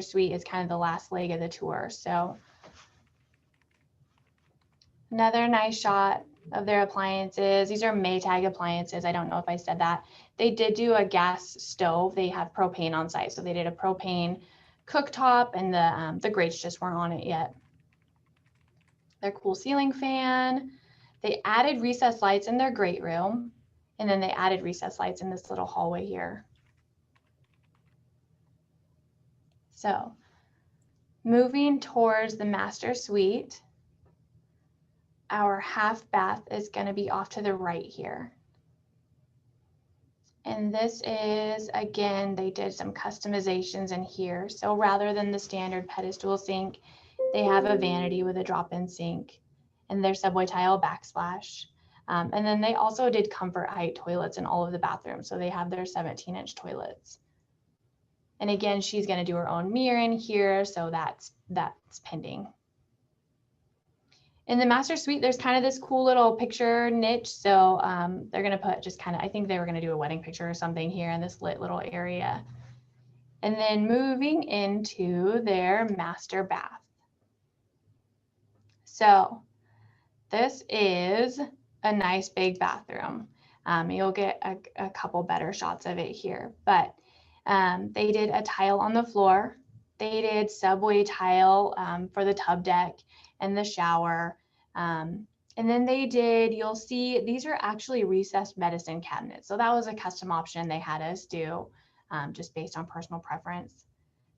suite is kind of the last leg of the tour. So another nice shot of their appliances. These are Maytag appliances. I don't know if I said that. They did do a gas stove. They have propane on site. So they did a propane cooktop, and the grates just weren't on it yet. Their cool ceiling fan. They added recessed lights in their great room, and then they added recessed lights in this little hallway here. So moving towards the master suite, our half bath is going to be off to the right here. And this is, again, they did some customizations in here. So rather than the standard pedestal sink, they have a vanity with a drop-in sink and their subway tile backsplash. And then they also did comfort height toilets in all of the bathrooms. So they have their 17-inch toilets. And again, she's going to do her own mirror in here. So that's pending. In the master suite, there's kind of this cool little picture niche. So they're going to put just kind of, I think they were going to do a wedding picture or something here in this lit little area. And then moving into their master bath. So this is a nice big bathroom. You'll get a couple better shots of it here, but they did a tile on the floor. They did subway tile for the tub deck and the shower. And then they did, you'll see, these are actually recessed medicine cabinets. So that was a custom option they had us do just based on personal preference.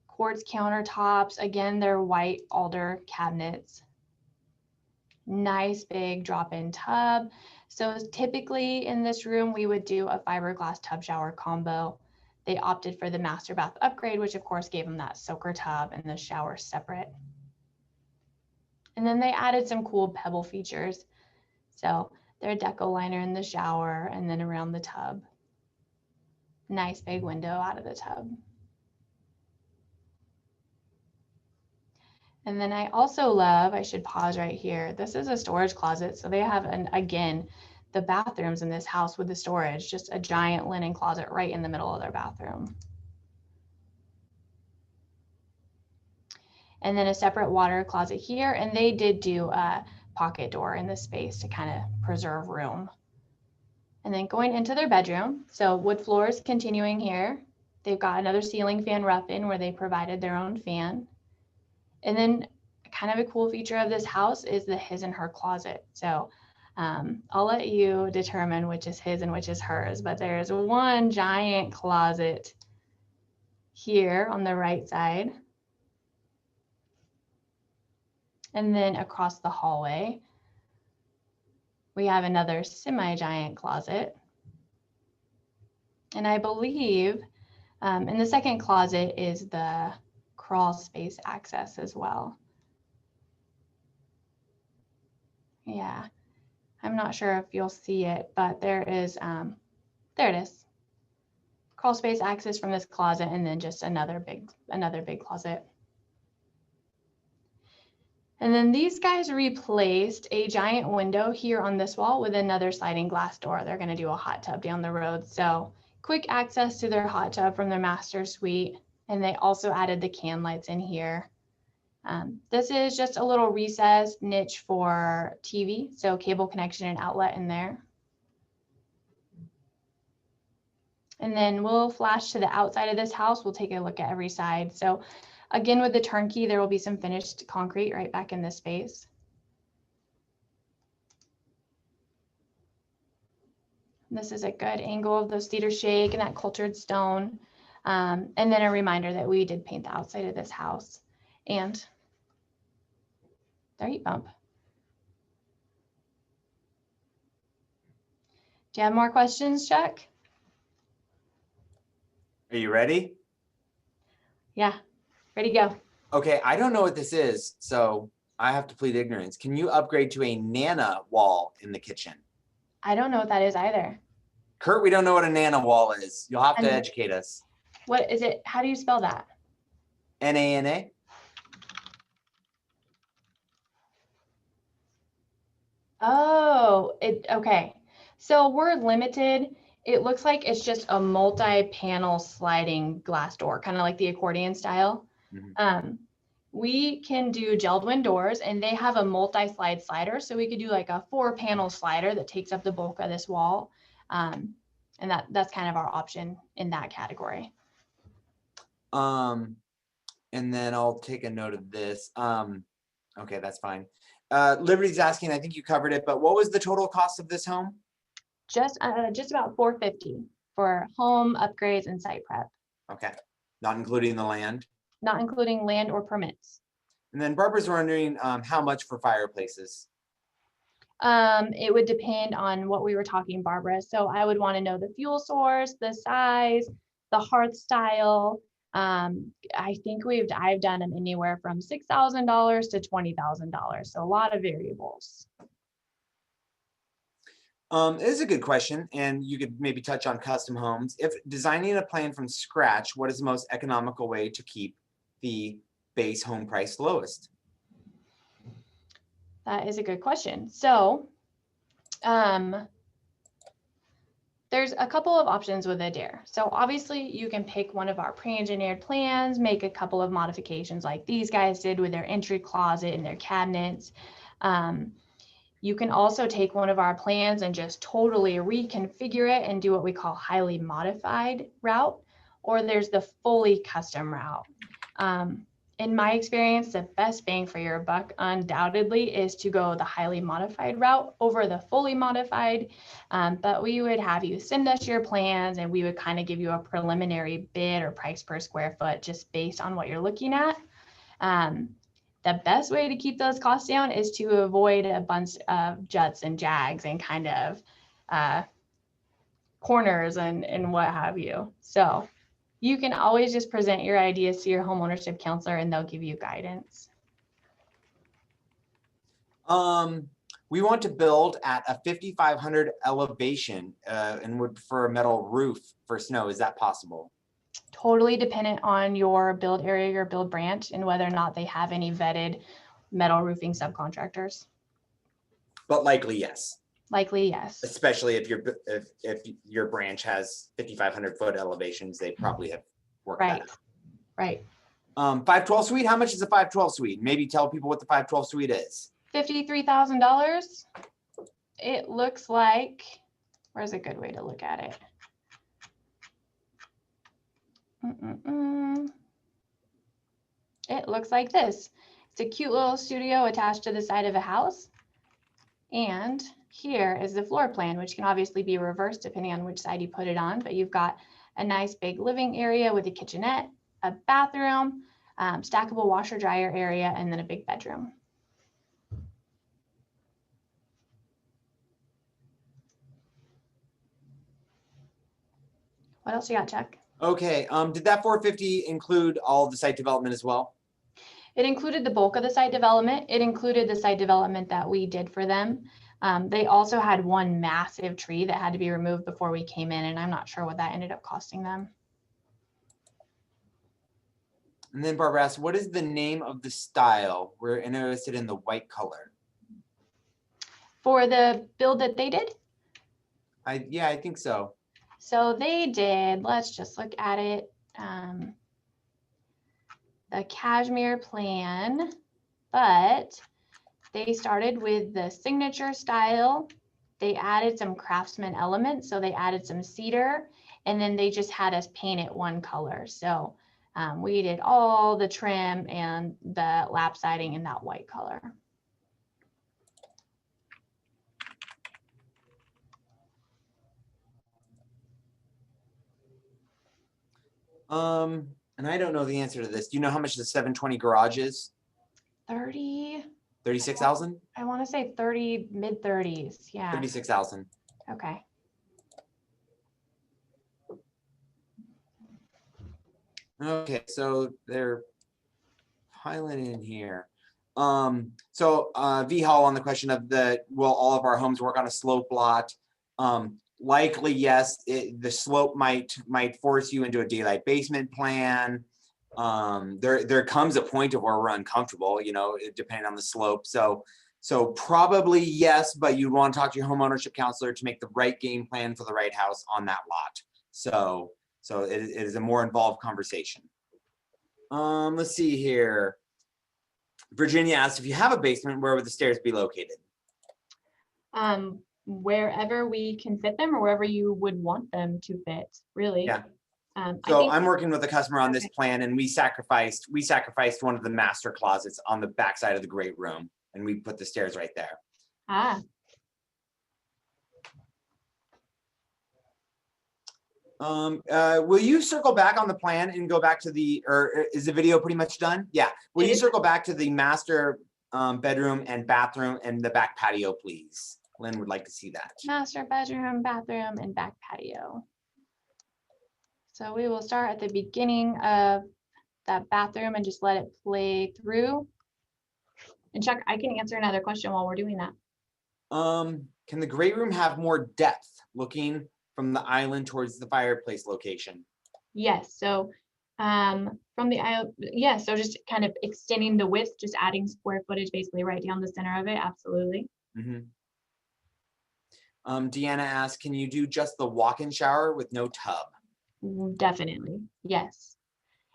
Quartz countertops, again, they're white alder cabinets. Nice big drop-in tub. So typically in this room, we would do a fiberglass tub shower combo. They opted for the master bath upgrade, which of course gave them that soaker tub and the shower separate. And then they added some cool pebble features. So their deco liner in the shower and then around the tub. Nice big window out of the tub. And then I also love, I should pause right here. This is a storage closet. So they have, again, the bathrooms in this house with the storage, just a giant linen closet right in the middle of their bathroom. And then a separate water closet here. And they did do a pocket door in this space to kind of preserve room. And then going into their bedroom. So wood floors continuing here. They've got another ceiling fan rough-in where they provided their own fan. And then kind of a cool feature of this house is the his and her closet. So I'll let you determine which is his and which is hers, but there's one giant closet here on the right side. And then across the hallway, we have another semi-giant closet. And I believe in the second closet is the crawl space access as well. Yeah, I'm not sure if you'll see it, but there is, there it is. Crawl space access from this closet, and then just another big closet. And then these guys replaced a giant window here on this wall with another sliding glass door. They're going to do a hot tub down the road. So quick access to their hot tub from their master suite. And they also added the can lights in here. This is just a little recessed niche for TV. So cable connection and outlet in there. And then we'll flash to the outside of this house. We'll take a look at every side. So again, with the turnkey, there will be some finished concrete right back in this space. This is a good angle of the cedar shake and that cultured stone. And then a reminder that we did paint the outside of this house and their heat pump. Do you have more questions, Chuck? Are you ready? Yeah, ready to go. Okay, I don't know what this is, so I have to plead ignorance. Can you upgrade to a Nana wall in the kitchen? I don't know what that is either. Kurt, we don't know what a Nana wall is. You'll have to educate us. What is it? How do you spell that? N-A-N-A? Oh, okay. So we're limited. It looks like it's just a multi-panel sliding glass door, kind of like the accordion style. Mm-hmm. We can do Geldwin doors, and they have a multi-slide slider. So we could do like a 4-panel slider that takes up the bulk of this wall. And that's kind of our option in that category. And then I'll take a note of this. Okay, that's fine. Liberty's asking, I think you covered it, but what was the total cost of this home? Just about $450 for home upgrades and site prep. Okay, not including the land? Not including land or permits. And then Barbara's wondering how much for fireplaces? It would depend on what we were talking, Barbara. So I would want to know the fuel source, the size, the hearth style. I think I've done them anywhere from $6,000 to $20,000. So a lot of variables. It is a good question, and you could maybe touch on custom homes. If designing a plan from scratch, what is the most economical way to keep the base home price lowest? That is a good question. So there's a couple of options with Adair. So obviously you can pick one of our pre-engineered plans, make a couple of modifications like these guys did with their entry closet and their cabinets. You can also take one of our plans and just totally reconfigure it and do what we call highly modified route, or there's the fully custom route. In my experience, the best bang for your buck undoubtedly is to go the highly modified route over the fully modified, but we would have you send us your plans and we would kind of give you a preliminary bid or price per square foot just based on what you're looking at. The best way to keep those costs down is to avoid a bunch of juts and jags and kind of corners and what have you. So you can always just present your ideas to your homeownership counselor and they'll give you guidance. We want to build at a 5,500 elevation and would prefer a metal roof for snow. Is that possible? Totally dependent on your build area, your build branch, and whether or not they have any vetted metal roofing subcontractors. But likely, yes. Likely, yes. Especially if your branch has 5,500 foot elevations, they probably have worked that out. Right. 512 suite. How much is a 512 suite? Maybe tell people what the 512 suite is. $53,000. It looks like, where's a good way to look at it? It looks like this. It's a cute little studio attached to the side of a house. And here is the floor plan, which can obviously be reversed depending on which side you put it on, but you've got a nice big living area with a kitchenette, a bathroom, stackable washer dryer area, and then a big bedroom. What else you got, Chuck? Okay, did that 450 include all of the site development as well? It included the bulk of the site development. It included the site development that we did for them. They also had one massive tree that had to be removed before we came in, and I'm not sure what that ended up costing them. And then Barbara asked, what is the name of the style? We're interested in the white color. For the build that they did? Yeah, I think so. So they did, let's just look at it. The Cashmere Plan, but they started with the signature style. They added some craftsman elements. So they added some cedar, and then they just had us paint it one color. So we did all the trim and the lap siding in that white color. And I don't know the answer to this. Do you know how much the 720 garage is? 36,000? I want to say 30, mid 30s. Yeah. 36,000. Okay. Okay, so they're piling in here. V Hall on the question of will all of our homes work on a slope lot? Likely, yes. The slope might force you into a daylight basement plan. There comes a point of where we're uncomfortable, depending on the slope. So probably yes, but you want to talk to your home ownership counselor to make the right game plan for the right house on that lot. So it is a more involved conversation. Let's see here. Virginia asked, if you have a basement, where would the stairs be located? Wherever we can fit them, or wherever you would want them to fit, really. Yeah. So I'm working with a customer on this plan, and we sacrificed one of the master closets on the backside of the great room, and we put the stairs right there. Will you circle back on the plan and go back to or is the video pretty much done? Yeah. Will you circle back to the master bedroom and bathroom and the back patio, please? Lynn would like to see that. Master bedroom, bathroom, and back patio. So we will start at the beginning of that bathroom and just let it play through. And Chuck, I can answer another question while we're doing that. Can the great room have more depth looking from the island towards the fireplace location? Yes. So from the aisle, yes. So just kind of extending the width, just adding square footage basically right down the center of it. Absolutely. Mm-hmm. Deanna asked, can you do just the walk-in shower with no tub? Definitely. Yes.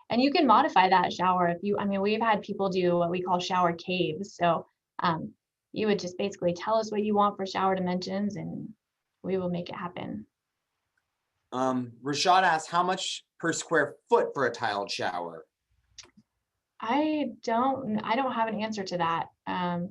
And you can modify that shower if you, we've had people do what we call shower caves. So you would just basically tell us what you want for shower dimensions and we will make it happen. Rashad asked, how much per square foot for a tiled shower? I don't have an answer to that. I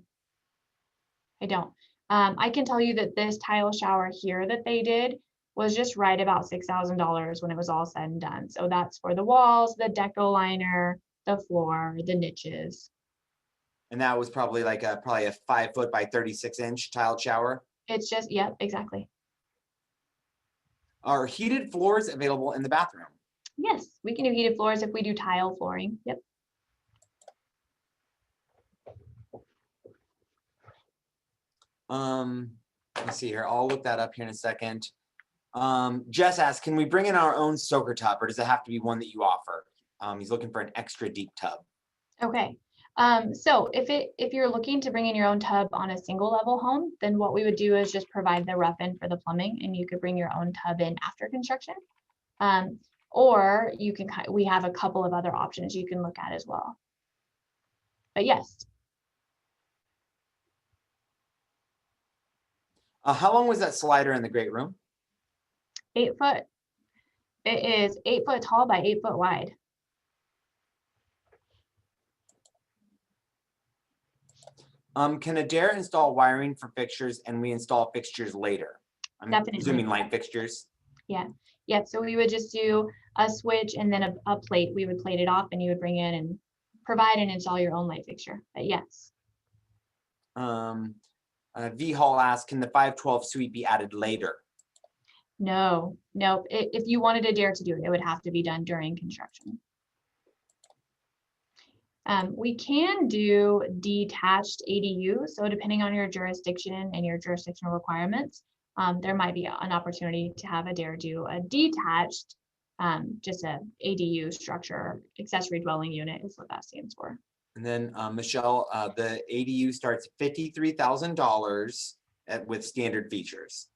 don't. I can tell you that this tile shower here that they did was just right about $6,000 when it was all said and done. So that's for the walls, the deco liner, the floor, the niches. And that was probably probably a 5 foot by 36 inch tiled shower. It's just, yep, exactly. Are heated floors available in the bathroom? Yes, we can do heated floors if we do tile flooring. Yep. Let's see here. I'll look that up here in a second. Jess asked, can we bring in our own soaker tub or does it have to be one that you offer? He's looking for an extra deep tub. Okay. So if you're looking to bring in your own tub on a single level home, then what we would do is just provide the rough in for the plumbing, and you could bring your own tub in after construction. Or you can, we have a couple of other options you can look at as well. But yes. How long was that slider in the great room? 8 foot. It is 8 foot tall by 8 foot wide. Can Adair install wiring for fixtures and we install fixtures later? I'm Definitely. presuming light fixtures. Yeah. Yeah. So we would just do a switch and then a plate. We would plate it off and you would bring in and provide and install your own light fixture. But yes. V Hall asks, can the 512 suite be added later? No. If you wanted Adair to do it, it would have to be done during construction. We can do detached ADU. So depending on your jurisdiction and your jurisdictional requirements, there might be an opportunity to have Adair do a detached, just a ADU structure, accessory dwelling unit is what that stands for. And then Michelle, the ADU starts $53,000 with standard features.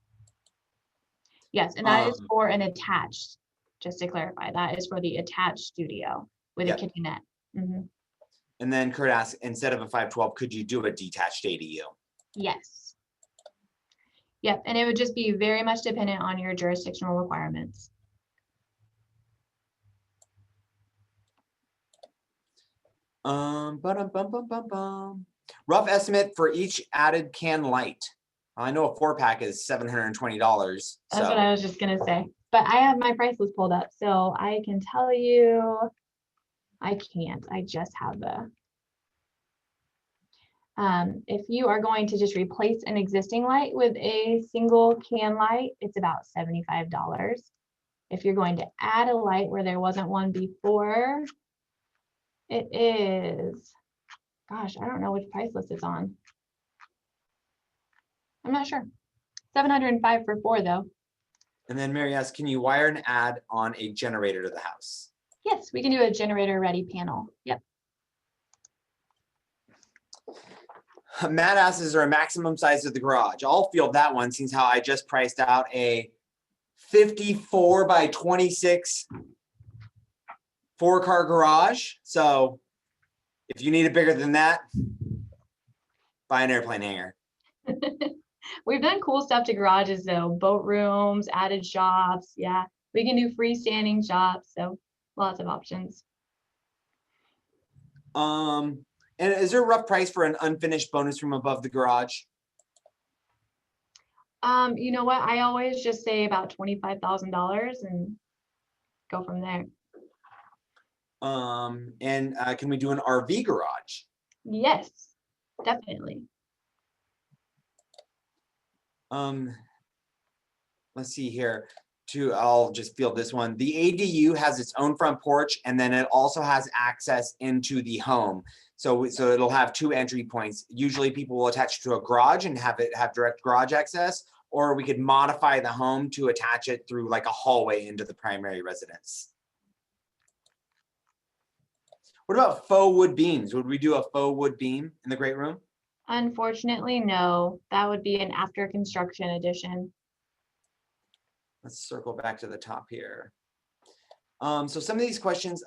Yes, and that is for an attached, just to clarify, that is for the attached studio with a kitchenette. Mm-hmm. And then Kurt asks, instead of a 512, could you do a detached ADU? Yes. Yep, and it would just be very much dependent on your jurisdictional requirements. Rough estimate for each added can light. I know a 4-pack is $720. That's what I was just gonna say. But I have my price list pulled up, so I can tell you. I can't. I just have the. If you are going to just replace an existing light with a single can light, it's about $75. If you're going to add a light where there wasn't one before, it is, gosh, I don't know which price list it's on. I'm not sure. 705 for 4 though. And then Mary asks, can you wire and add on a generator to the house? Yes, we can do a generator ready panel. Yep. Matt asks, is there a maximum size of the garage? I'll field that one, since how I just priced out a 54 by 26 4-car garage. So if you need it bigger than that, buy an airplane hangar. We've done cool stuff to garages though, boat rooms, added shops. Yeah, we can do freestanding shops. So lots of options. And is there a rough price for an unfinished bonus room above the garage? You know what? I always just say about $25,000 and go from there. Can we do an RV garage? Yes, definitely. Let's see here. I'll just field this one. The ADU has its own front porch, and then it also has access into the home. So it'll have 2 entry points. Usually people will attach to a garage and have direct garage access, or we could modify the home to attach it through like a hallway into the primary residence. What about faux wood beams? Would we do a faux wood beam in the great room? Unfortunately, no. That would be an after construction addition. Let's circle back to the top here. So some of these questions,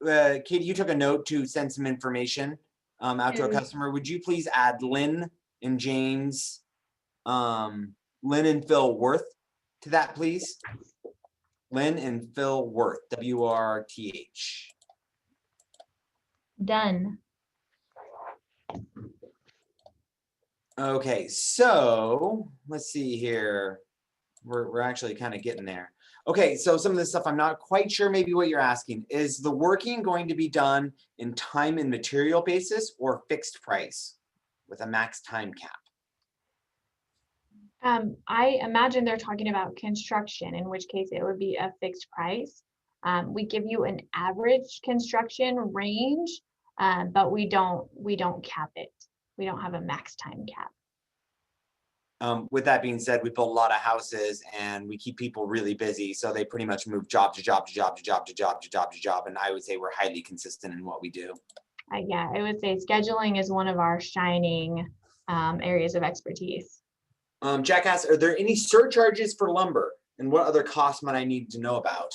Katie, you took a note to send some information out to a customer. Would you please add Lynn and James, Lynn and Phil Worth to that, please? Lynn and Phil Worth, W-R-T-H. Done. Okay, so let's see here. We're actually kind of getting there. Okay, so some of this stuff I'm not quite sure maybe what you're asking. Is the working going to be done in time and material basis or fixed price with a max time cap? I imagine they're talking about construction, in which case it would be a fixed price. We give you an average construction range, but we don't cap it. We don't have a max time cap. With that being said, we build a lot of houses and we keep people really busy. So they pretty much move job to job to job to job to job to job to job. And I would say we're highly consistent in what we do. Yeah, I would say scheduling is one of our shining areas of expertise. Jack asks, are there any surcharges for lumber? And what other costs might I need to know about?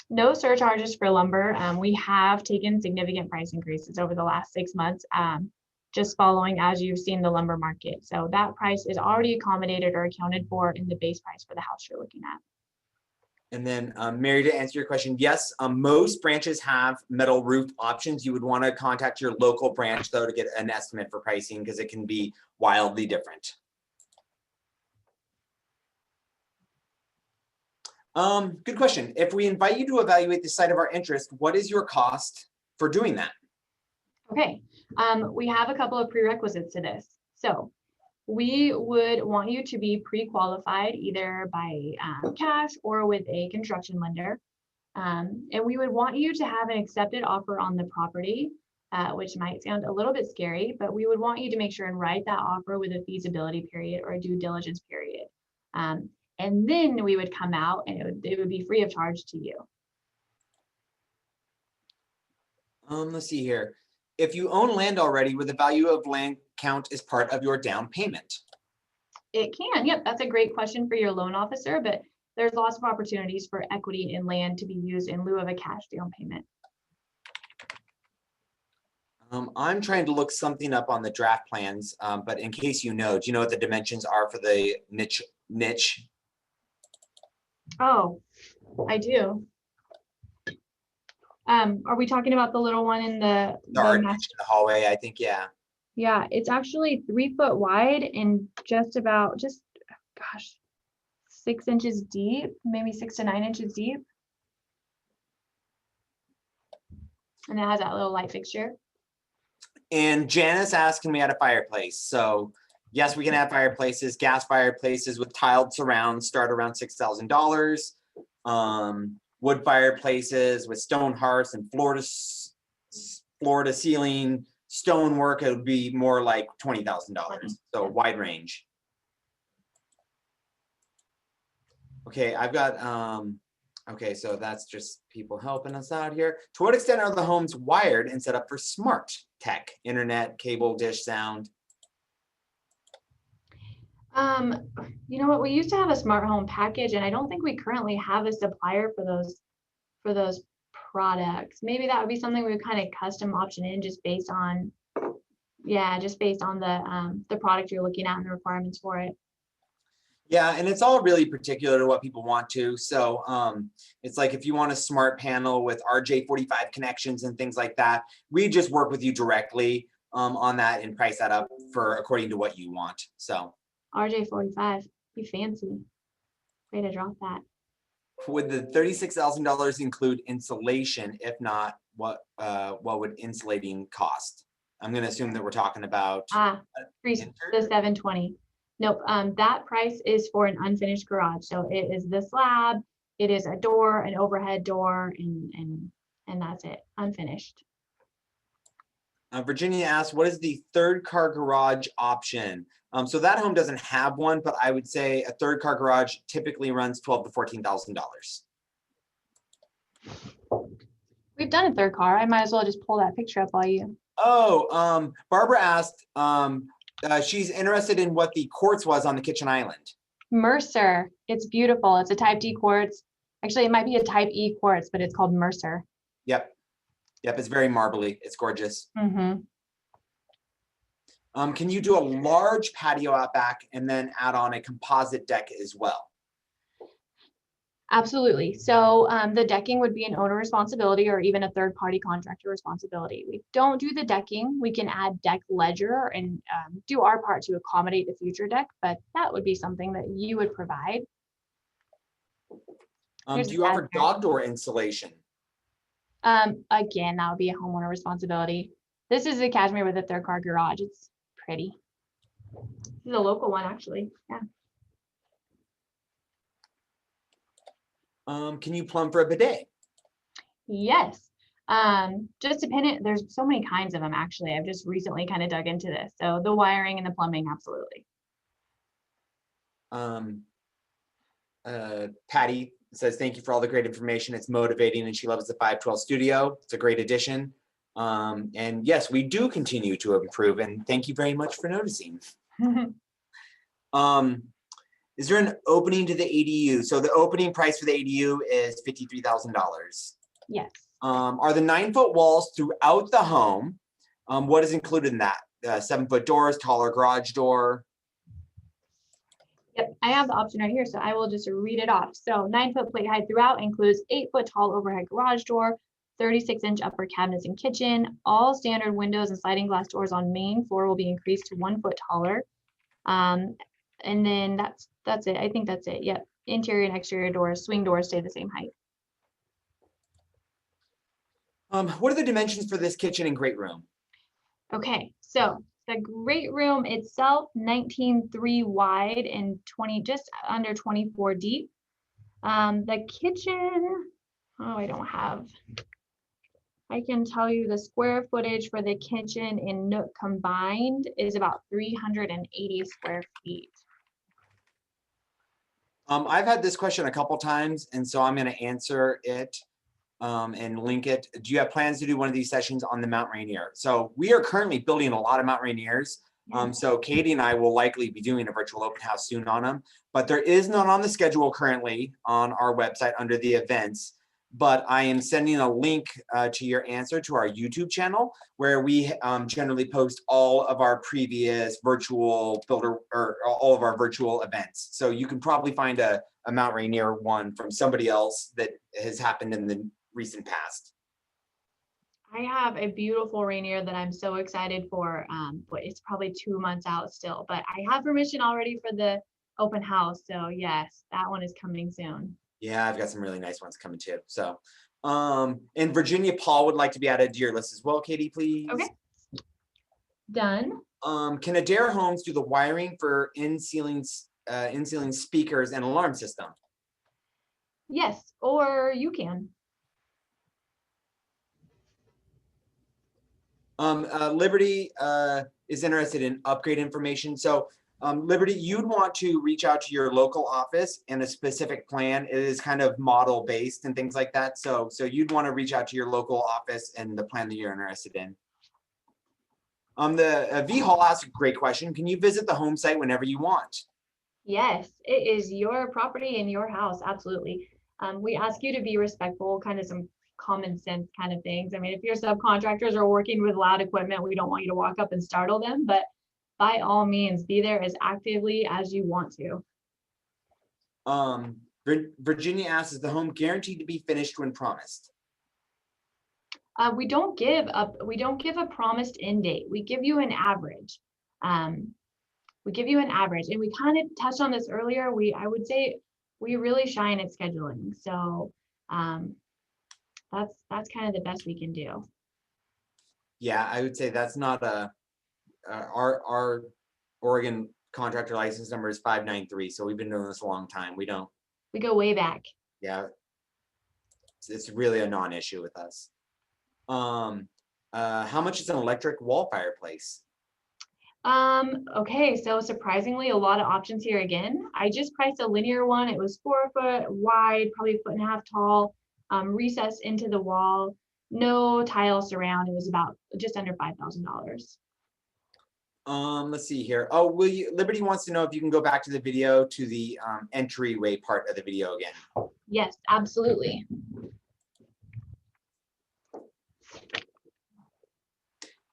No surcharges for lumber. We have taken significant price increases over the last 6 months, just following as you've seen the lumber market. So that price is already accommodated or accounted for in the base price for the house you're looking at. And then Mary, to answer your question, yes, most branches have metal roof options. You would want to contact your local branch though to get an estimate for pricing because it can be wildly different. Good question. If we invite you to evaluate the site of our interest, what is your cost for doing that? Okay, we have a couple of prerequisites to this. So we would want you to be pre-qualified either by cash or with a construction lender. And we would want you to have an accepted offer on the property, which might sound a little bit scary, but we would want you to make sure and write that offer with a feasibility period or a due diligence period. And then we would come out and it would be free of charge to you. Let's see here. If you own land already, would the value of land count as part of your down payment? It can, yep, that's a great question for your loan officer, but there's lots of opportunities for equity in land to be used in lieu of a cash down payment. I'm trying to look something up on the draft plans, but in case you know, do you know what the dimensions are for the niche? Oh, I do. Are we talking about the little one in the Art niche in the hallway, I think, yeah. Yeah, it's actually 3 foot wide and just gosh, 6 inches deep, maybe 6 to 9 inches deep. And it has that little light fixture. And Janice asked, can we add a fireplace? So yes, we can add fireplaces. Gas fireplaces with tiled surrounds start around $6,000. Wood fireplaces with stone hearths and floor to ceiling stonework, it would be more like $20,000. So wide range. Okay, I've got okay, so that's just people helping us out here. To what extent are the homes wired and set up for smart tech, internet, cable, dish, sound? You know what, we used to have a smart home package and I don't think we currently have a supplier for those products. Maybe that would be something we would kind of custom option in just based on the product you're looking at and the requirements for it. Yeah, and it's all really particular to what people want to. So it's like if you want a smart panel with RJ45 connections and things like that, we just work with you directly on that and price that up for according to what you want. So RJ45, be fancy. Way to drop that. Would the $36,000 include insulation? If not, what would insulating cost? I'm going to assume that we're talking about the 720. Nope. That price is for an unfinished garage. So it is the slab, it is a door, an overhead door, and that's it, unfinished. Virginia asks, what is the third car garage option? So that home doesn't have one, but I would say a third car garage typically runs $12,000 to $14,000. We've done a third car. I might as well just pull that picture up while you. Oh, Barbara asked, she's interested in what the quartz was on the kitchen island. Mercer. It's beautiful. It's a type D quartz. Actually, it might be a type E quartz, but it's called Mercer. Yep. It's very marbly. It's gorgeous. Mm-hmm. Can you do a large patio out back and then add on a composite deck as well? Absolutely. So the decking would be an owner responsibility or even a third party contractor responsibility. We don't do the decking. We can add deck ledger and do our part to accommodate the future deck, but that would be something that you would provide. Do you offer dog door installation? Again, that would be a homeowner responsibility. This is a Cashmere with a third car garage. It's pretty. This is a local one, actually. Yeah. Can you plumb for a bidet? Yes. Just dependent. There's so many kinds of them, actually. I've just recently kind of dug into this. So the wiring and the plumbing, absolutely. Patty says, thank you for all the great information. It's motivating and she loves the 512 studio. It's a great addition. And yes, we do continue to improve and thank you very much for noticing. Is there an opening to the ADU? So the opening price for the ADU is $53,000. Yes. Are the 9-foot walls throughout the home? What is included in that? 7-foot doors, taller garage door? Yep, I have the option right here, so I will just read it off. So 9-foot plate height throughout includes 8-foot tall overhead garage door, 36-inch upper cabinets and kitchen. All standard windows and sliding glass doors on main floor will be increased to 1 foot taller. And then that's it. I think that's it. Yep. Interior and exterior doors, swing doors stay the same height. What are the dimensions for this kitchen and great room? Okay, so the great room itself, 19.3 wide and just under 24 deep. The kitchen, I can tell you the square footage for the kitchen and nook combined is about 380 square feet. I've had this question a couple times, and so I'm going to answer it and link it. Do you have plans to do one of these sessions on the Mount Rainier? So we are currently building a lot of Mount Rainiers. So Katie and I will likely be doing a virtual open house soon on them, but there is none on the schedule currently on our website under the events. But I am sending a link to your answer to our YouTube channel where we generally post all of our previous virtual builder or all of our virtual events. So you can probably find a Mount Rainier one from somebody else that has happened in the recent past. I have a beautiful Rainier that I'm so excited for, but it's probably 2 months out still, but I have permission already for the open house. So yes, that one is coming soon. Yeah, I've got some really nice ones coming too. So, in Virginia, Paul would like to be added to your list as well. Katie, please. Okay. Done. Can Adair Homes do the wiring for in-ceiling speakers and alarm system? Yes, or you can. Liberty is interested in upgrade information. So Liberty, you'd want to reach out to your local office and a specific plan. It is kind of model based and things like that. So you'd want to reach out to your local office and the plan that you're interested in. The V Hall asked a great question. Can you visit the home site whenever you want? Yes, it is your property and your house. Absolutely. We ask you to be respectful, kind of some common sense kind of things. I mean, if your subcontractors are working with loud equipment, we don't want you to walk up and startle them, but by all means, be there as actively as you want to. Virginia asks, is the home guaranteed to be finished when promised? We don't give a promised end date. We give you an average. And we kind of touched on this earlier. I would say we really shine at scheduling. So that's kind of the best we can do. Yeah, I would say that's not our Oregon contractor license number is 593. So we've been doing this a long time. We go way back. Yeah. It's really a non-issue with us. How much is an electric wall fireplace? Okay, so surprisingly, a lot of options here again. I just priced a linear one. It was 4 foot wide, probably 1.5 foot tall, recessed into the wall, no tile surround. It was about just under $5,000. Let's see here. Oh, Liberty wants to know if you can go back to the video to the entryway part of the video again. Yes, absolutely.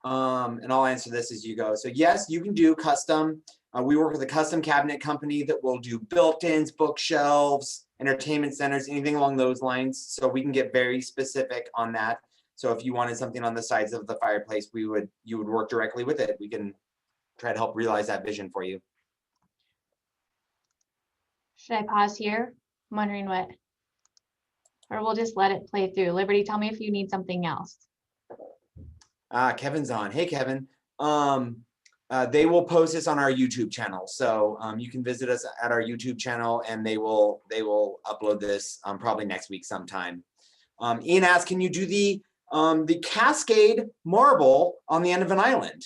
And I'll answer this as you go. So yes, you can do custom. We work with a custom cabinet company that will do built-ins, bookshelves, entertainment centers, anything along those lines. So we can get very specific on that. So if you wanted something on the sides of the fireplace, you would work directly with it. We can try to help realize that vision for you. Should I pause here? I'm wondering what, or we'll just let it play through. Liberty, tell me if you need something else. Kevin's on. Hey, Kevin. They will post this on our YouTube channel. So you can visit us at our YouTube channel and they will upload this probably next week sometime. Ian asked, can you do the Cascade marble on the end of an island?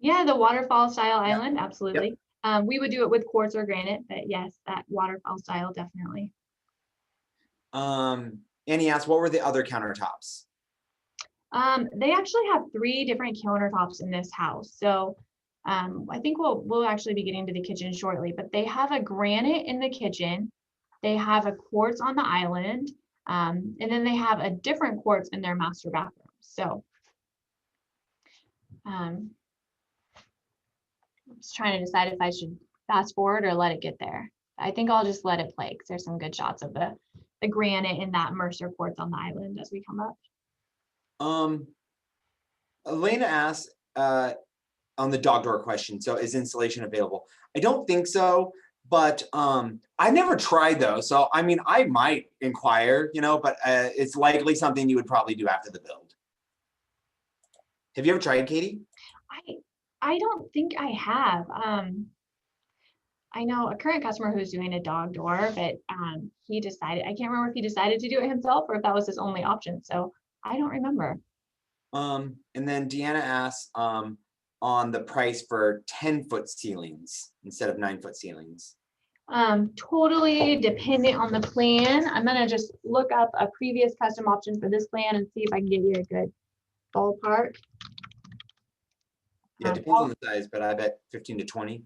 Yeah, the waterfall style island, absolutely. We would do it with quartz or granite, but yes, that waterfall style, definitely. And he asked, what were the other countertops? They actually have 3 different countertops in this house. So I think we'll actually be getting to the kitchen shortly, but they have a granite in the kitchen. They have a quartz on the island. And then they have a different quartz in their master bathroom. So I'm just trying to decide if I should fast forward or let it get there. I think I'll just let it play because there's some good shots of the granite and that Mercer quartz on the island as we come up. Elena asked on the dog door question, so is installation available? I don't think so, but I've never tried though. So I mean, I might inquire, but it's likely something you would probably do after the build. Have you ever tried, Katie? I don't think I have. I know a current customer who's doing a dog door, but he decided, I can't remember if he decided to do it himself or if that was his only option. So I don't remember. And then Deanna asks on the price for 10-foot ceilings instead of 9-foot ceilings. Totally dependent on the plan. I'm gonna just look up a previous custom option for this plan and see if I can give you a good ballpark. Yeah, it depends on the size, but I bet 15 to 20.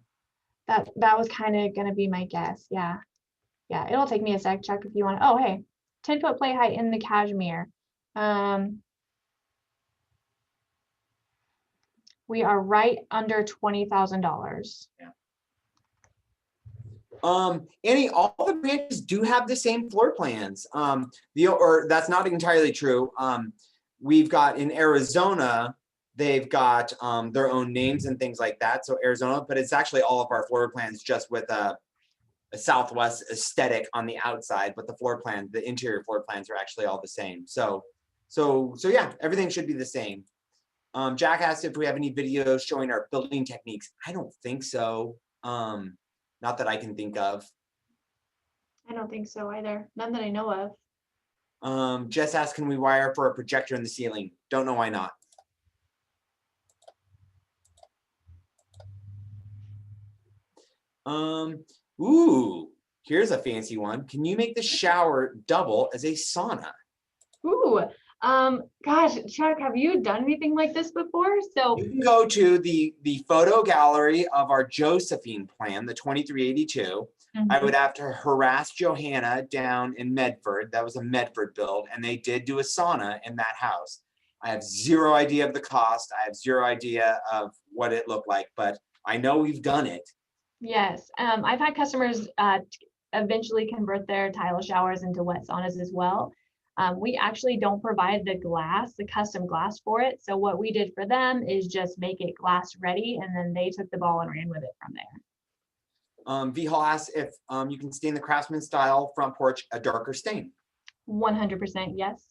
That was kind of gonna be my guess. Yeah. Yeah, it'll take me a sec, Chuck, if you want. Oh, hey, 10-foot play height in the Cashmere. We are right under $20,000. Yeah. Annie, all the branches do have the same floor plans. Or that's not entirely true. We've got in Arizona, they've got their own names and things like that. So Arizona, but it's actually all of our floor plans just with a Southwest aesthetic on the outside, but the floor plan, the interior floor plans are actually all the same. So yeah, everything should be the same. Jack asked if we have any videos showing our building techniques. I don't think so. Not that I can think of. I don't think so either. None that I know of. Jess asked, can we wire for a projector in the ceiling? Don't know why not. Ooh, here's a fancy one. Can you make the shower double as a sauna? Ooh, gosh, Chuck, have you done anything like this before? So you can go to the photo gallery of our Josephine plan, the 2382. I would have to harass Johanna down in Medford. That was a Medford build, and they did do a sauna in that house. I have zero idea of the cost. I have zero idea of what it looked like, but I know we've done it. Yes, I've had customers eventually convert their tile showers into wet saunas as well. We actually don't provide the custom glass for it. So what we did for them is just make it glass ready, and then they took the ball and ran with it from there. V-Hall asks if you can stain the Craftsman style front porch a darker stain. 100% yes.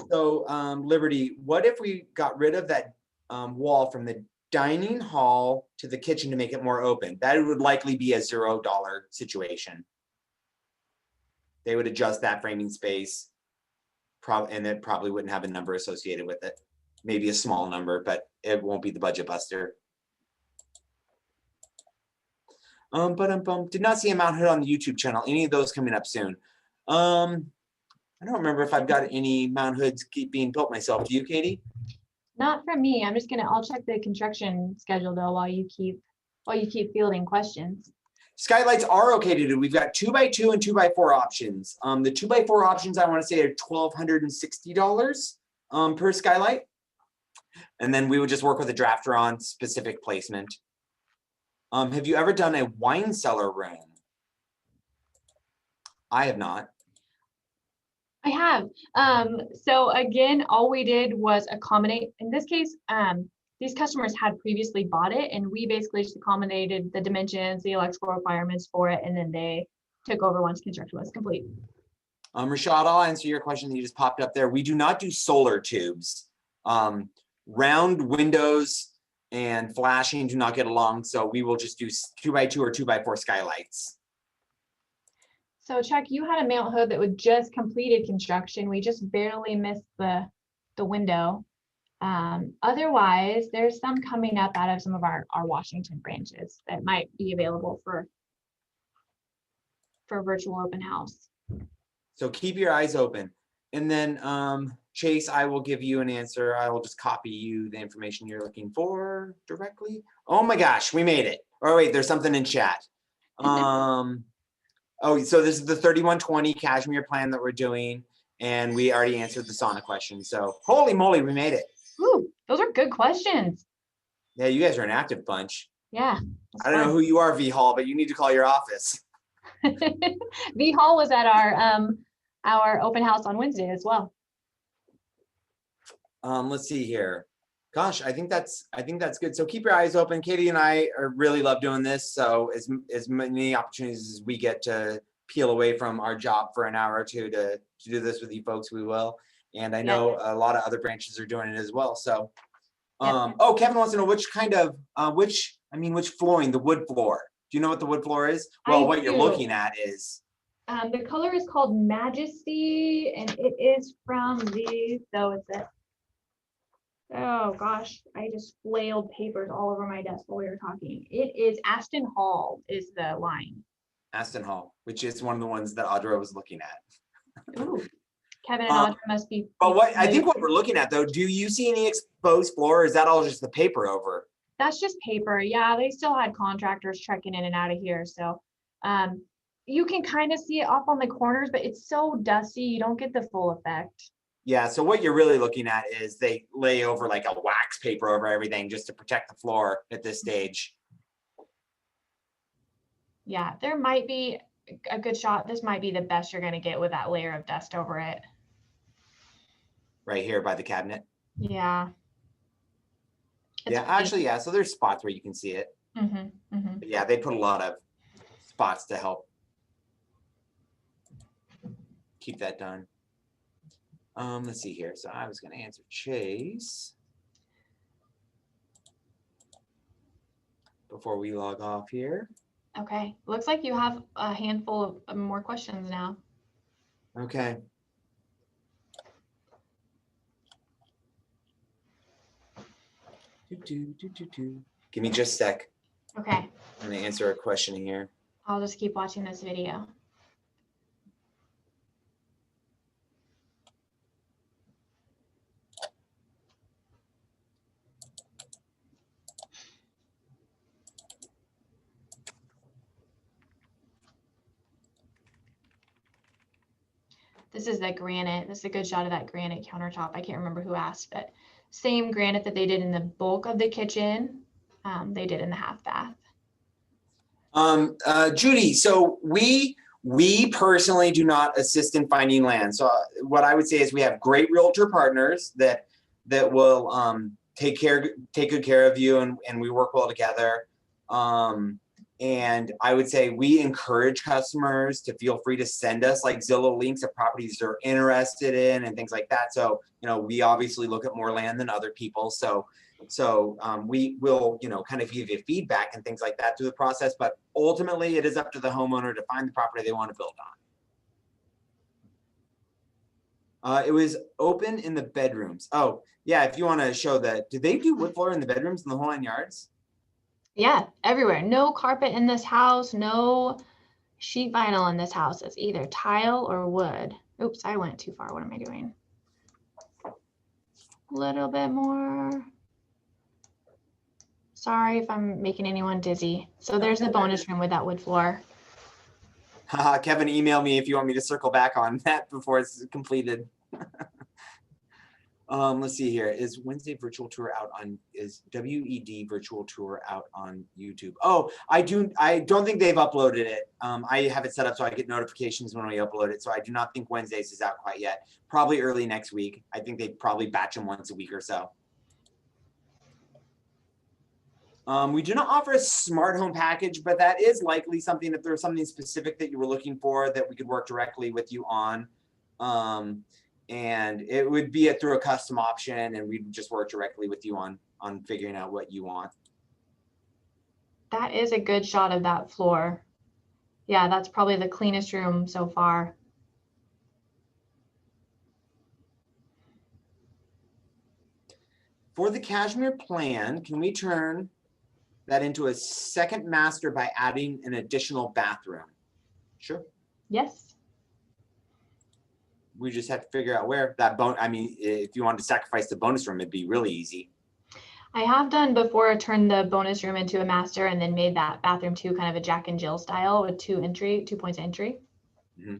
So Liberty, what if we got rid of that wall from the dining hall to the kitchen to make it more open? That would likely be a $0 situation. They would adjust that framing space, and it probably wouldn't have a number associated with it. Maybe a small number, but it won't be the budget buster. Did not see a mount hood on the YouTube channel. Any of those coming up soon? I don't remember if I've got any mount hoods being built myself. Do you, Katie? Not from me. I'll check the construction schedule though while you keep fielding questions. Skylights are okay to do. We've got 2x2 and 2x4 options. The 2x4 options I want to say are $1,260 per skylight. And then we would just work with a drafter on specific placement. Have you ever done a wine cellar room? I have not. I have. So again, all we did was accommodate. In this case, these customers had previously bought it, and we basically just accommodated the dimensions, the electrical requirements for it, and then they took over once construction was complete. Rashad, I'll answer your question that you just popped up there. We do not do solar tubes. Round windows and flashing do not get along, so we will just do 2x2 or 2x4 skylights. So Chuck, you had a mount hood that was just completed construction. We just barely missed the window. Otherwise, there's some coming up out of some of our Washington branches that might be available for virtual open house. So keep your eyes open. And then Chase, I will give you an answer. I will just copy you the information you're looking for directly. Oh my gosh, we made it. Oh wait, there's something in chat. Oh, so this is the 3120 Cashmere Plan that we're doing, and we already answered the sauna question. So holy moly, we made it. Ooh, those are good questions. Yeah, you guys are an active bunch. Yeah. I don't know who you are, V Hall, but you need to call your office. V Hall was at our open house on Wednesday as well. Let's see here. Gosh, I think that's good. So keep your eyes open. Katie and I really love doing this. So as many opportunities as we get to peel away from our job for an hour or two to do this with you folks, we will. And I know a lot of other branches are doing it as well. So, oh, Kevin wants to know which kind of which flooring, the wood floor. Do you know what the wood floor is? Well, what you're looking at is. The color is called Majesty, and it is from oh gosh, I just flailed papers all over my desk while we were talking. It is Aston Hall is the line. Aston Hall, which is one of the ones that Audra was looking at. Ooh, Kevin and Audra must be. But I think what we're looking at though, do you see any exposed floor, or is that all just the paper over? That's just paper. Yeah, they still had contractors trekking in and out of here. So you can kind of see it off on the corners, but it's so dusty, you don't get the full effect. Yeah, so what you're really looking at is they lay over like a wax paper over everything just to protect the floor at this stage. Yeah, there might be a good shot. This might be the best you're going to get with that layer of dust over it. Right here by the cabinet. Yeah. Yeah, actually, yeah. So there's spots where you can see it. But yeah, they put a lot of spots to help keep that done. Let's see here. So I was going to answer Chase before we log off here. Okay. Looks like you have a handful of more questions now. Okay. Give me just a sec. Okay. I'm going to answer a question here. I'll just keep watching this video. This is the granite. This is a good shot of that granite countertop. I can't remember who asked, but same granite that they did in the bulk of the kitchen, they did in the half bath. Judy, so we personally do not assist in finding land. So what I would say is we have great realtor partners that will take good care of you, and we work well together. And I would say we encourage customers to feel free to send us like Zillow links of properties they're interested in and things like that. So, we obviously look at more land than other people. So we will, kind of give you feedback and things like that through the process. But ultimately, it is up to the homeowner to find the property they want to build on. It was open in the bedrooms. Oh, yeah. If you want to show that, do they do wood floor in the bedrooms in the whole 9 yards? Yeah, everywhere. No carpet in this house, no sheet vinyl in this house. It's either tile or wood. Oops, I went too far. What am I doing? A little bit more. Sorry if I'm making anyone dizzy. So there's the bonus room with that wood floor. Kevin, email me if you want me to circle back on that before it's completed. Let's see here. Is Wednesday virtual tour out on, is WED virtual tour out on YouTube? Oh, I don't think they've uploaded it. I have it set up so I get notifications when we upload it. So I do not think Wednesdays is out quite yet. Probably early next week. I think they probably batch them once a week or so. We do not offer a smart home package, but that is likely something, if there's something specific that you were looking for, that we could work directly with you on. And it would be through a custom option, and we'd just work directly with you on figuring out what you want. That is a good shot of that floor. Yeah, that's probably the cleanest room so far. For the Cashmere Plan, can we turn that into a second master by adding an additional bathroom? Sure. Yes. We just have to figure out where that I mean, if you wanted to sacrifice the bonus room, it'd be really easy. I have done before, turned the bonus room into a master and then made that bathroom too kind of a Jack and Jill style with 2 points of entry. Mm-hmm.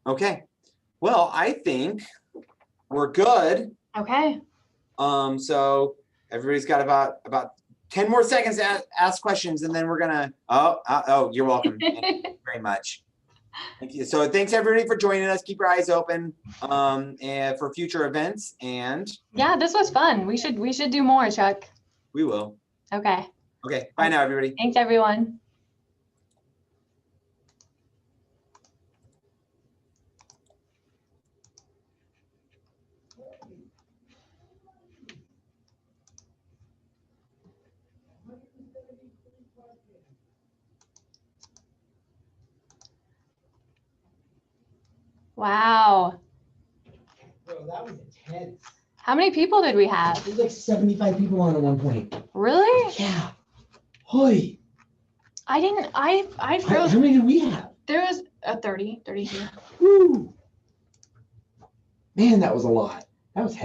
Okay. Well, I think we're good. Okay. So everybody's got about 10 more seconds to ask questions, and then we're gonna. Oh, you're welcome. Thank you very much. Thank you. So thanks everybody for joining us. Keep your eyes open and for future events. And yeah, this was fun. We should do more, Chuck. we will. Okay. Okay. Bye now, everybody. Thanks, everyone. Wow. Bro, that was intense. How many people did we have? There's like 75 people on at one point. Really? Yeah. Holy. I How froze. many did we have? There was a 32. Woo. Man, that was a lot. That was heavy.